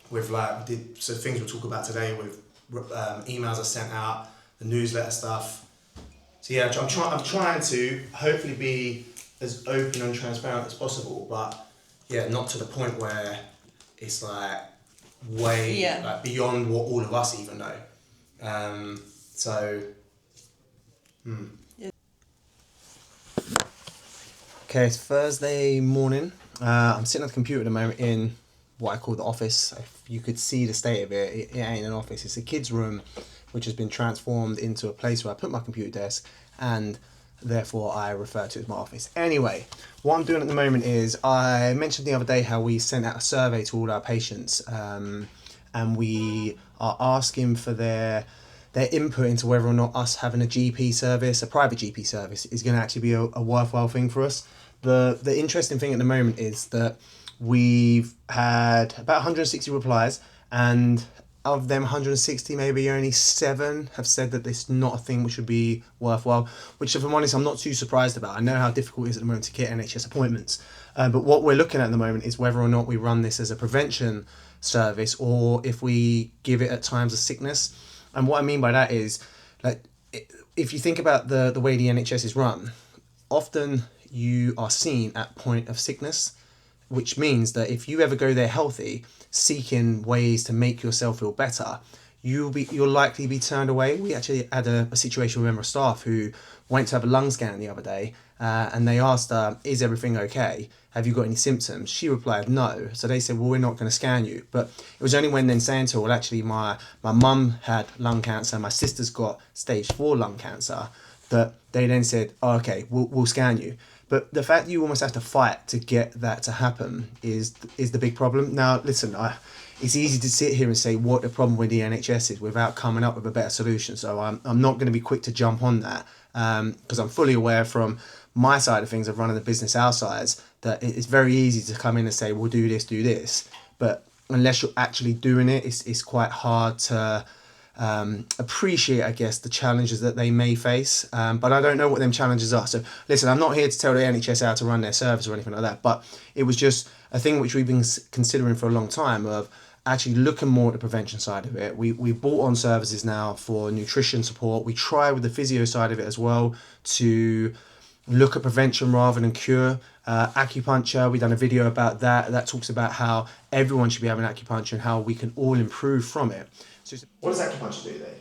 With so things we'll talk about today with emails I sent out, the newsletter stuff. So yeah, I'm trying to hopefully be as open and transparent as possible, but yeah, not to the point where it's like way like beyond what all of us even know. Okay, it's Thursday morning. I'm sitting at the computer at the moment in what I call the office. If you could see the state of it, it ain't an office. It's a kid's room, which has been transformed into a place where I put my computer desk, and therefore I refer to it as my office. Anyway, what I'm doing at the moment is, I mentioned the other day how we sent out a survey to all our patients, and we are asking for their input into whether or not us having a GP service, a private GP service, is going to actually be a worthwhile thing for us. The interesting thing at the moment is that we've had about 160 replies, and of them 160, maybe only 7 have said that this is not a thing which would be worthwhile, which, if I'm honest, I'm not too surprised about. I know how difficult it is at the moment to get NHS appointments, but what we're looking at the moment is whether or not we run this as a prevention service or if we give it at times of sickness. And what I mean by that is, like, if you think about the way the NHS is run, often you are seen at point of sickness, which means that if you ever go there healthy, seeking ways to make yourself feel better, you'll likely be turned away. We actually had a situation with a member of staff who went to have a lung scan the other day, and they asked her, "Is everything okay? Have you got any symptoms?" She replied, "No." So they said, "Well, we're not going to scan you." But it was only when then saying to her, "Well, actually, my mum had lung cancer, my sister's got stage 4 lung cancer," that they then said, "Oh, okay, we'll scan you." But the fact that you almost have to fight to get that to happen is the big problem. Now, listen, it's easy to sit here and say what the problem with the NHS is without coming up with a better solution. So I'm not going to be quick to jump on that, because I'm fully aware from my side of things of running the business outside that it's very easy to come in and say, we'll do this. But unless you're actually doing it, it's quite hard to appreciate, I guess, the challenges that they may face. But I don't know what them challenges are. So listen, I'm not here to tell the NHS how to run their service or anything like that. But it was just a thing which we've been considering for a long time of actually looking more at the prevention side of it. We bought on services now for nutrition support. We try with the physio side of it as well to look at prevention rather than cure. Acupuncture, we've done a video about that talks about how everyone should be having acupuncture and how we can all improve from it. So what does acupuncture do then?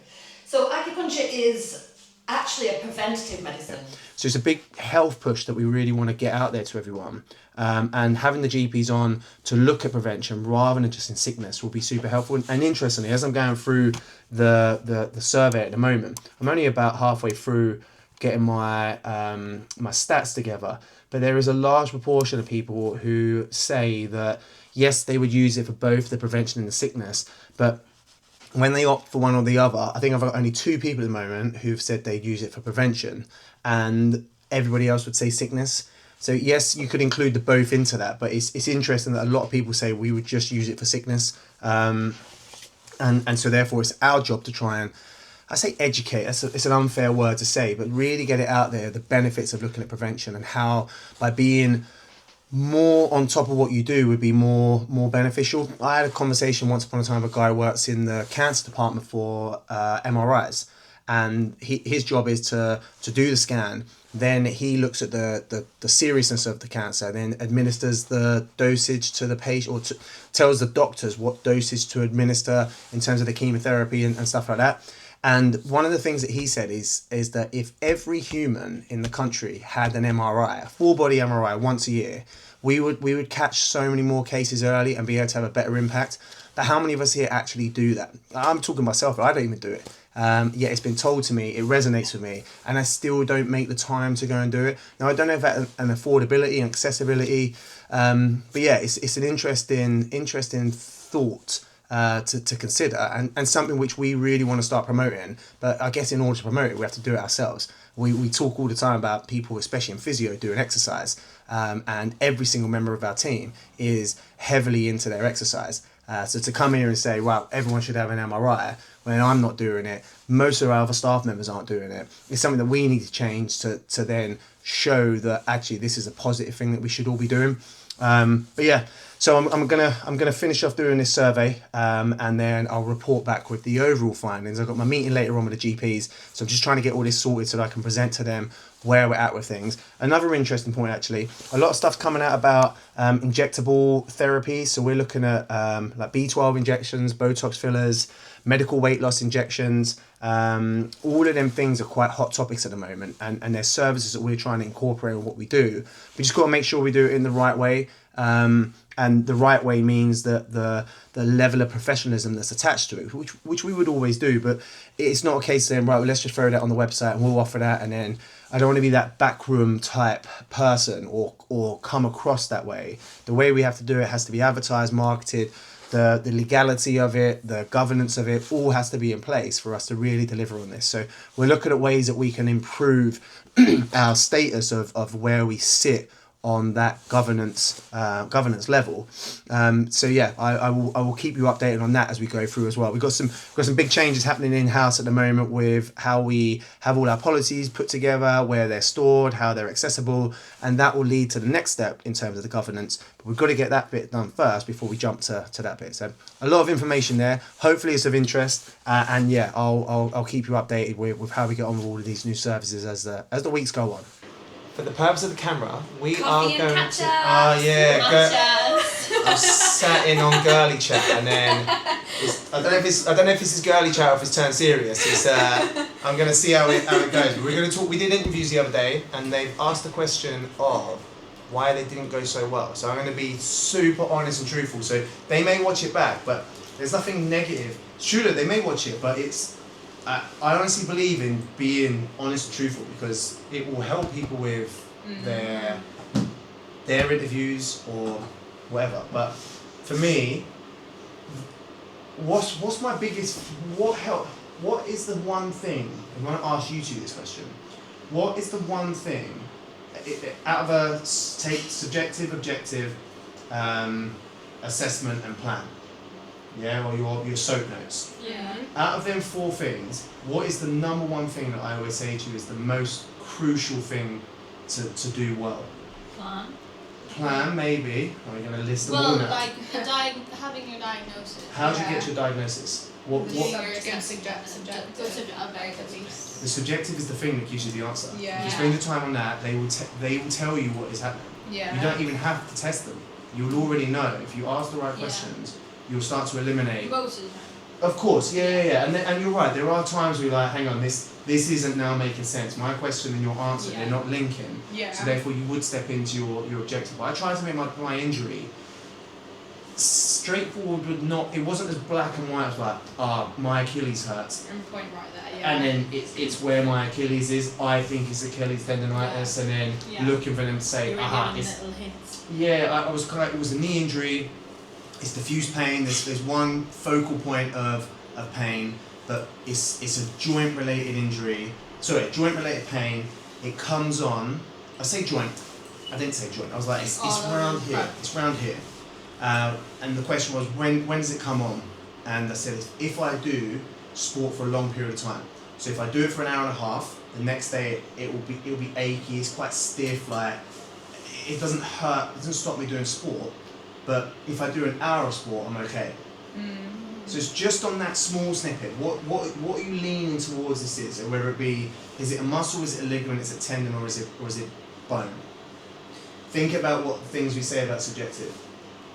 So acupuncture is actually a preventative medicine. So it's a big health push that we really want to get out there to everyone. And having the GPs on to look at prevention rather than just in sickness will be super helpful. And interestingly, as I'm going through the survey at the moment, I'm only about halfway through getting my my stats together. But there is a large proportion of people who say that, yes, they would use it for both the prevention and the sickness, but when they opt for one or the other, I think I've got only 2 people at the moment who've said they'd use it for prevention, and everybody else would say sickness. So yes, you could include the both into that, but it's interesting that a lot of people say we would just use it for sickness, and so therefore it's our job to try and, I say educate, it's an unfair word to say, but really get it out there, the benefits of looking at prevention and how by being more on top of what you do would be more beneficial. I had a conversation once upon a time with a guy who works in the cancer department for MRIs, and his job is to do the scan. Then he looks at the seriousness of the cancer, then administers the dosage to the patient, or tells the doctors what dosage to administer in terms of the chemotherapy and stuff like that. And one of the things that he said is that if every human in the country had an MRI, a full body MRI once a year, we would catch so many more cases early and be able to have a better impact. But how many of us here actually do that? I'm talking myself, I don't even do it. Yet it's been told to me, it resonates with me, and I still don't make the time to go and do it. Now, I don't know if that's an affordability and accessibility, but yeah, it's an interesting thought to consider, and something which we really want to start promoting. But I guess in order to promote it, we have to do it ourselves. We talk all the time about people, especially in physio, doing exercise, and every single member of our team is heavily into their exercise. So to come here and say, wow, everyone should have an MRI, when I'm not doing it, most of our other staff members aren't doing it, it's something that we need to change to then show that actually this is a positive thing that we should all be doing. But yeah, so I'm gonna finish off doing this survey, and then I'll report back with the overall findings. I've got my meeting later on with the GPs, so I'm just trying to get all this sorted so that I can present to them where we're at with things. Another interesting point, actually, a lot of stuff's coming out about injectable therapy. So we're looking at like B12 injections, Botox fillers, medical weight loss injections. All of them things are quite hot topics at the moment, and there's services that we're trying to incorporate in what we do. We just got to make sure we do it in the right way. And the right way means that the level of professionalism that's attached to it, which we would always do, but it's not a case of saying, right, well, let's just throw that on the website and we'll offer that, and then I don't want to be that backroom type person or come across that way. The way we have to do it has to be advertised, marketed, the legality of it, the governance of it, all has to be in place for us to really deliver on this. So we're looking at ways that we can improve our status of where we sit on that governance level. So yeah, I will keep you updated on that as we go through as well. We've got some big changes happening in-house at the moment with how we have all our policies put together, where they're stored, how they're accessible, and that will lead to the next step in terms of the governance. But we've got to get that bit done first before we jump to that bit. So a lot of information there. Hopefully it's of interest, and yeah, I'll keep you updated with how we get on with all of these new services as the weeks go on. For the purpose of the camera, we Coffee are going and to... Oh, yeah. I'm sat in on girly chat, and then I don't know if this is girly chat or if it's turned serious. It's I'm gonna see how it goes. We're gonna talk. We did interviews the other day, and they've asked the question of why they didn't go so well. So I'm gonna be super honest and truthful. So they may watch it back, but there's nothing negative. It's true that they may watch it, but it's. I honestly believe in being honest and truthful because it will help people with their interviews or whatever. But for me, what's my biggest what is the one thing I'm going to ask you two this question? What is the one thing out of a take subjective, objective, assessment and plan? Yeah, or your SOAP notes. Yeah. Out of them 4 things, what is the number one thing that I always say to you is the most crucial thing to do well? Plan, maybe. Are we going to list them all Well, now? like having your diagnosis. How do you get your diagnosis? What Subjective at least. the subjective is the thing that gives you the answer. Yeah. If you spend your time on that, they will tell you what is happening. Yeah. You don't even have to test them. You'll already know. If you ask the right questions, you'll start to eliminate. Most of the time. Of course, yeah. And you're right. There are times where you're like, hang on, this isn't now making sense. My question and your answer, they're not linking. Yeah. So therefore, you would step into your objective. But I tried to make my injury straightforward. It wasn't as black and white as like, my Achilles hurts. And point right there. Yeah. And then it's where my Achilles is. I think it's Achilles tendonitis, and then looking for them to say, it's. Little hints. Yeah, I was it was a knee injury. It's diffuse pain. There's one focal point of pain, but it's a joint related injury. Sorry, joint related pain. It comes on. I say joint. I didn't say joint. I was like it's round here. Right. It's round here. And the question was when does it come on? And I said if I do sport for a long period of time. So if I do it for an hour and a half, the next day it'll be achy. It's quite stiff. Like it doesn't hurt. It doesn't stop me doing sport. But if I do an hour of sport, I'm okay. So it's just on that small snippet. What are you leaning towards this is? Or whether it be, is it a muscle, is it a ligament, is it tendon, or is it bone? Think about what things we say about subjective.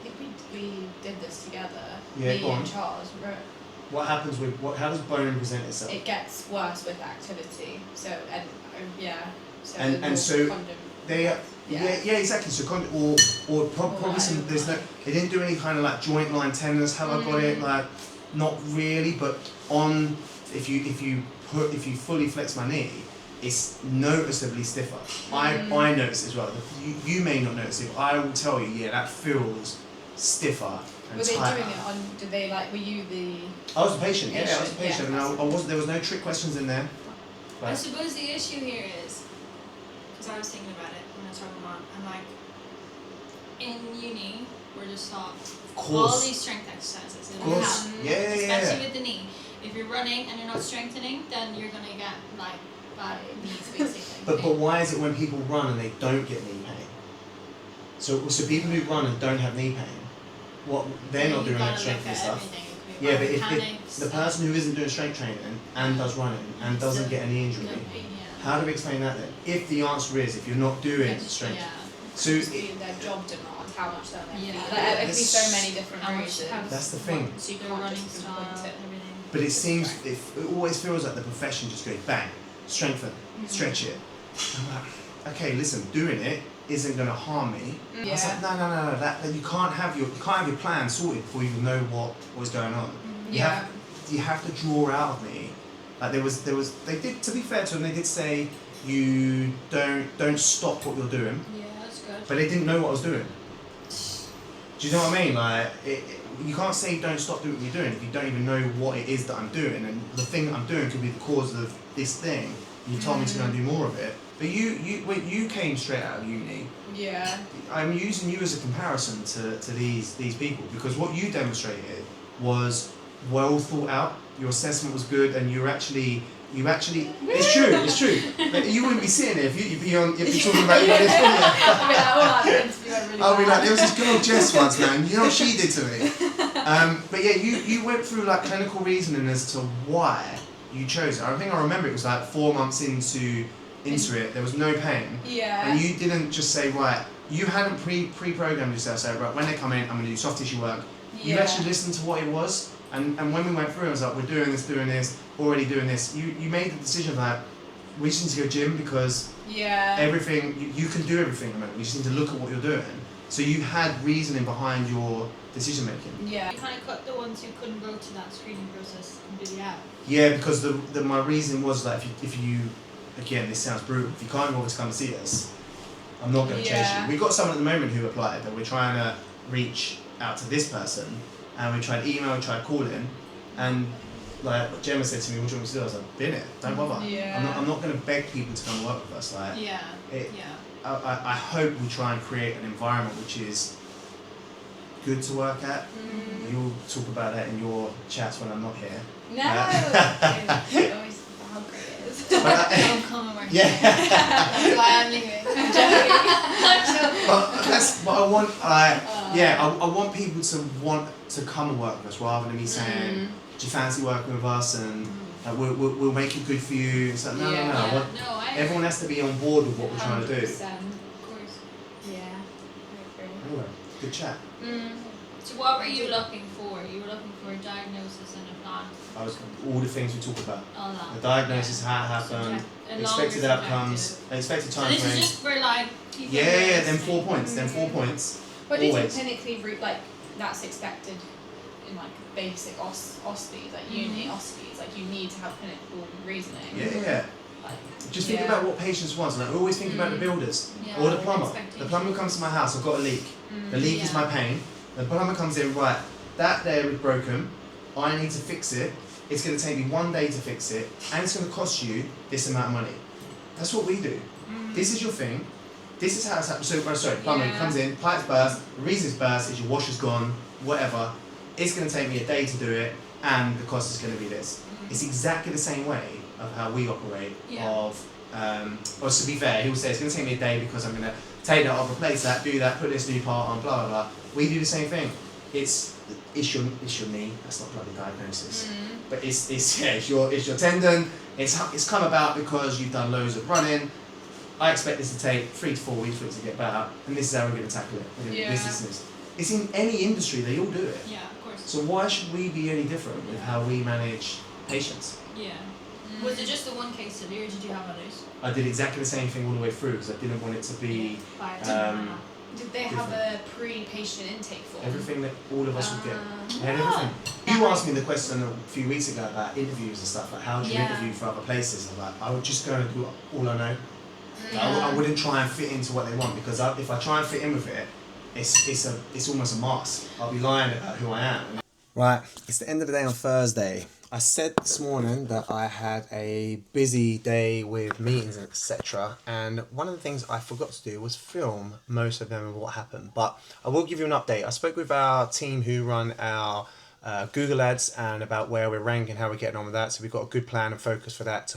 I think we did this together. Yeah, Me go on. and Charles. What happens with how does bone present itself? It gets worse with activity. So So And more so condom. Yeah, exactly. So or probably some. There's no. They didn't do any kind of like joint line tendons. How I got it, like not really. But on if you fully flex my knee, it's noticeably stiffer. I notice it as well. You may not notice it, but I will tell you. That feels stiffer and Were they tighter. doing it on? Did they were you the? I was a patient. Yeah, I was a Patient, patient, yeah. and I wasn't. There was no trick questions in there. I suppose the issue here is, because I was thinking about it when I was talking about, I'm like, in uni, we're just taught all these strength exercises. Of course. Especially with the knee. If you're running and you're not strengthening, then you're going to get like bad knees basically. But why is it when people run and they don't get knee pain? So people who run and don't have knee pain, they're not doing that strength and stuff. Yeah, but if the person who isn't doing strength training and does running and doesn't get any injury, how do we explain that then? If the answer is if you're not doing strength, so their job demands how much they're making. There could be so many different reasons. that's the thing. So you can't just pinpoint it. But it seems it always feels like the profession just goes bang, strengthen, stretch it. I'm like, okay, listen, doing it isn't going to harm me. I was like, no. That you can't have your plan sorted before you know what was going on. You have to draw out of me. Like they did, to be fair to them, they did say you don't stop what you're doing. Yeah, that's good. But they didn't know what I was doing. Do you know what I mean? Like you can't say don't stop doing what you're doing if you don't even know what it is that I'm doing, and the thing that I'm doing could be the cause of this thing. And you told me to go and do more of it. But you came straight out of uni. Yeah. I'm using you as a comparison to these people because what you demonstrated was well thought out. Your assessment was good, and you actually. It's true. But you wouldn't be sitting there if you'd be talking about this. I'll be like, there was this girl Jess once, man. You know what she did to me. But yeah, you went through like clinical reasoning as to why you chose it. I think I remember it was like 4 months into it. There was no pain. Yeah. And you didn't just say, right, you hadn't pre-programmed yourself. So right, when they come in, I'm going to do soft tissue work. You Yeah. actually listened to what it was, and when we went through, I was like, we're doing this, already doing this. You made the decision that we just need to go gym because Yeah. everything you can do everything. You just need to look at what you're doing. So you had reasoning behind your decision making. Yeah. You kind of cut the ones who couldn't go to that screening process completely out. Yeah, because my reason was that if you again, this sounds brutal. If you can't bother to come and see us, I'm not going to chase Yeah. you. We've got someone at the moment who applied, and we're trying to reach out to this person, and we tried email, we tried calling, and like Gemma said to me, "What do you want me to do?" I was like, "Bin it, don't bother." Yeah. I'm not going to beg people to come work with us. Like, Yeah. it, Yeah. I hope we try and create an environment which is good to work at. You'll talk about that in your chats when I'm not here. No. Always how great it is. Don't come and work. Yeah. That's why I'm leaving. I'm joking. But I want, I want people to want to come and work with us rather than me saying, "Do you fancy working with us?" and we'll make it good for you. It's like, no. I want, everyone has to be on board with what we're trying to do. 100%, of course. Yeah. I agree. Anyway, good chat. So what were you looking for? You were looking for a diagnosis and a plan. I was all the things we talk about. All that. The diagnosis, how it happened, expected outcomes, expected So time this is frame. just for like people. Yeah, then 4 points. Then 4 points. But do you Always. think clinically, like, that's expected in like basic OSCEs, like uni OSCEs, like you need to have clinical reasoning? Yeah. Like, Just think about what patients want. And I always think about the builders Yeah, or the plumber. expectation. The plumber comes to my house. I've got a leak. The leak is Yeah. my pain. The plumber comes in. Right, that there is broken. I need to fix it. It's going to take me 1 day to fix it, and it's going to cost you this amount of money. That's what we do. This is your thing. This is how it's happened. So, plumber comes in, pipes burst. The reason it's burst is your washer's gone. Whatever. It's going to take me a day to do it, and the cost is going to be this. It's exactly the same way of how we operate. Or to be fair, he will say it's going to take me a day because I'm going to take that off, replace that, do that, put this new part on, blah blah blah. We do the same thing. It's your knee. That's not bloody diagnosis. But it's your tendon. It's come about because you've done loads of running. I expect this to take 3 to 4 weeks for it to get better, and this is how we're going to tackle it. We're going to do this. It's in any industry. They all do it. Yeah, of course. So why should we be any different with how we manage patients? Yeah. Was it just the one case study, or did you have others? I did exactly the same thing all the way through because I didn't want it to be did they have a pre-patient intake form? everything that all of us would get. They had everything. You asked me the question a few weeks ago about interviews and stuff, like how do you interview for other places? I'm like, I would just go and do all I know. I wouldn't try and fit into what they want because if I try and fit in with it, it's almost a mask. I'll be lying about who I am. Right, it's the end of the day on Thursday. I said this morning that I had a busy day with meetings and etc. And one of the things I forgot to do was film most of them and what happened. But I will give you an update. I spoke with our team who run our Google ads and about where we're ranking, how we're getting on with that. So we've got a good plan and focus for that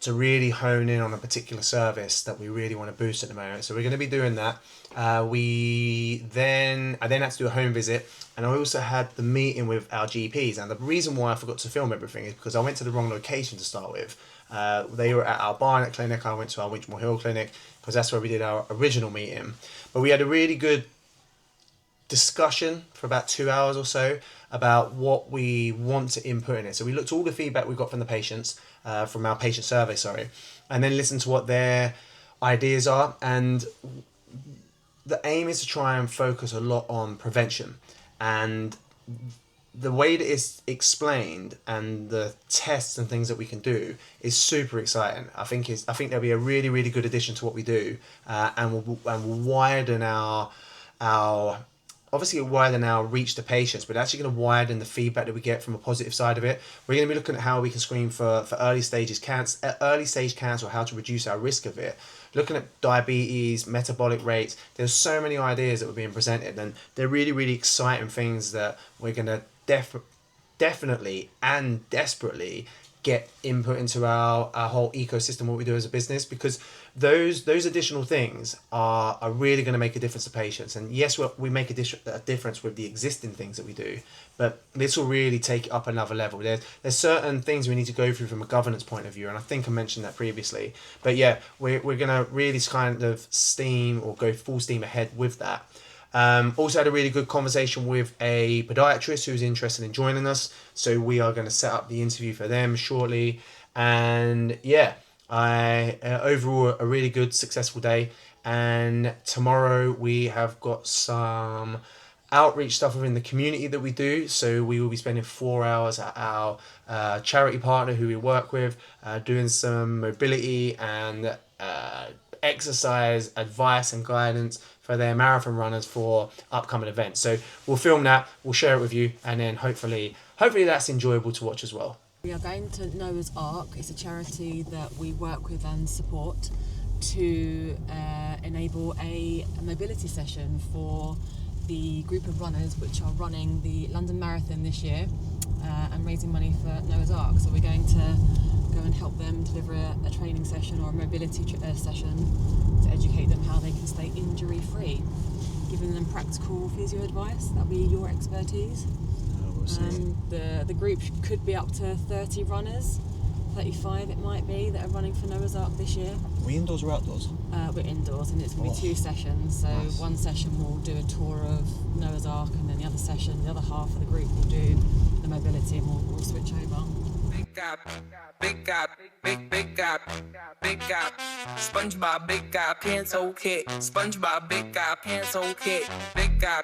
to really hone in on a particular service that we really want to boost at the moment. So we're going to be doing that. I then had to do a home visit, and I also had the meeting with our GPs. And the reason why I forgot to film everything is because I went to the wrong location to start with. They were at our Barnet clinic. I went to our Winchmore Hill clinic because that's where we did our original meeting. But we had a really good discussion for about 2 hours or so about what we want to input in it. So we looked at all the feedback we got from the patients, from our patient survey, and then listened to what their ideas are. And the aim is to try and focus a lot on prevention. And the way that it's explained and the tests and things that we can do is super exciting. I think there'll be a really, really good addition to what we do, and we'll widen our obviously widen our reach to patients, but actually going to widen the feedback that we get from a positive side of it. We're going to be looking at how we can screen for early stage cancer, or how to reduce our risk of it. Looking at diabetes, metabolic rates. There's so many ideas that were being presented, and they're really, really exciting things that we're going to definitely and desperately get input into our whole ecosystem, what we do as a business, because those additional things are really going to make a difference to patients. And yes, we make a difference with the existing things that we do, but this will really take it up another level. There's certain things we need to go through from a governance point of view, and I think I mentioned that previously. But yeah, we're going to really kind of go full steam ahead with that. Also had a really good conversation with a podiatrist who's interested in joining us, so we are going to set up the interview for them shortly. And yeah, overall a really good, successful day. And tomorrow we have got some outreach stuff within the community that we do, so we will be spending 4 hours at our charity partner who we work with, doing some mobility and exercise advice and guidance for their marathon runners for upcoming events. So we'll film that, we'll share it with you, and then hopefully that's enjoyable to watch as well. We are going to Noah's Ark. It's a charity that we work with and support to enable a mobility session for the group of runners which are running the London Marathon this year, and raising money for Noah's Ark. So we're going to go and help them deliver a training session or a mobility session to educate them how they can stay injury free, giving them practical physio advice. That'll be your expertise. The group could be up to 30 runners, 35 it might be, that are running for Noah's Ark this year. Are we indoors or outdoors? We're indoors, and it's going to be 2 sessions. So nice. One session will do a tour of Noah's Ark, and then the other session, the other half of the group will do the mobility, and we'll switch over. Big guy, big guy, big guy, big guy. SpongeBob, big guy, pants okay. SpongeBob, big guy, pants okay. Big guy,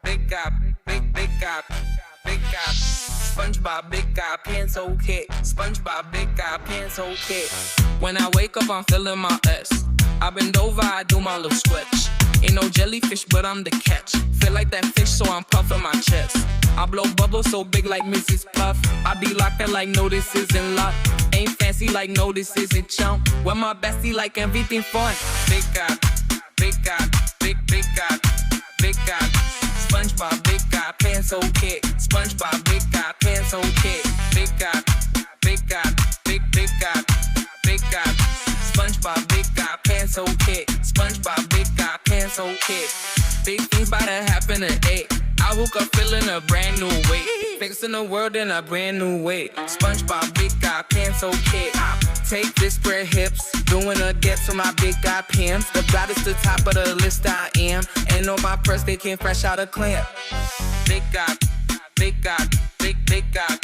big guy, big guy, big guy. SpongeBob, big guy, pants okay. SpongeBob, big guy, pants okay. When I wake up, I'm feeling my S. I bend over, I do my little stretch. Ain't no jellyfish, but I'm the catch. Feel like that fish, so I'm puffing my chest. I blow bubbles so big like Mrs. Puff. I be locking like no, this isn't luck. Ain't fancy like no, this isn't chump. With my bestie like everything fun. Big guy, big guy, big guy, big guy. SpongeBob, big guy, pants okay. SpongeBob, big guy, pants okay. Big guy, big guy, big guy, big guy. SpongeBob, big guy, pants okay. SpongeBob, big guy, pants okay. Big things bout to happen at 8. I woke up feeling a brand new way. Fixing the world in a brand new way. SpongeBob, big guy, pants okay. Take this, spread hips. Doing a get to my big guy pants. The baddest, the top of the list I am. And on my purse, they came fresh out of clamp. Big guy, big guy, big guy.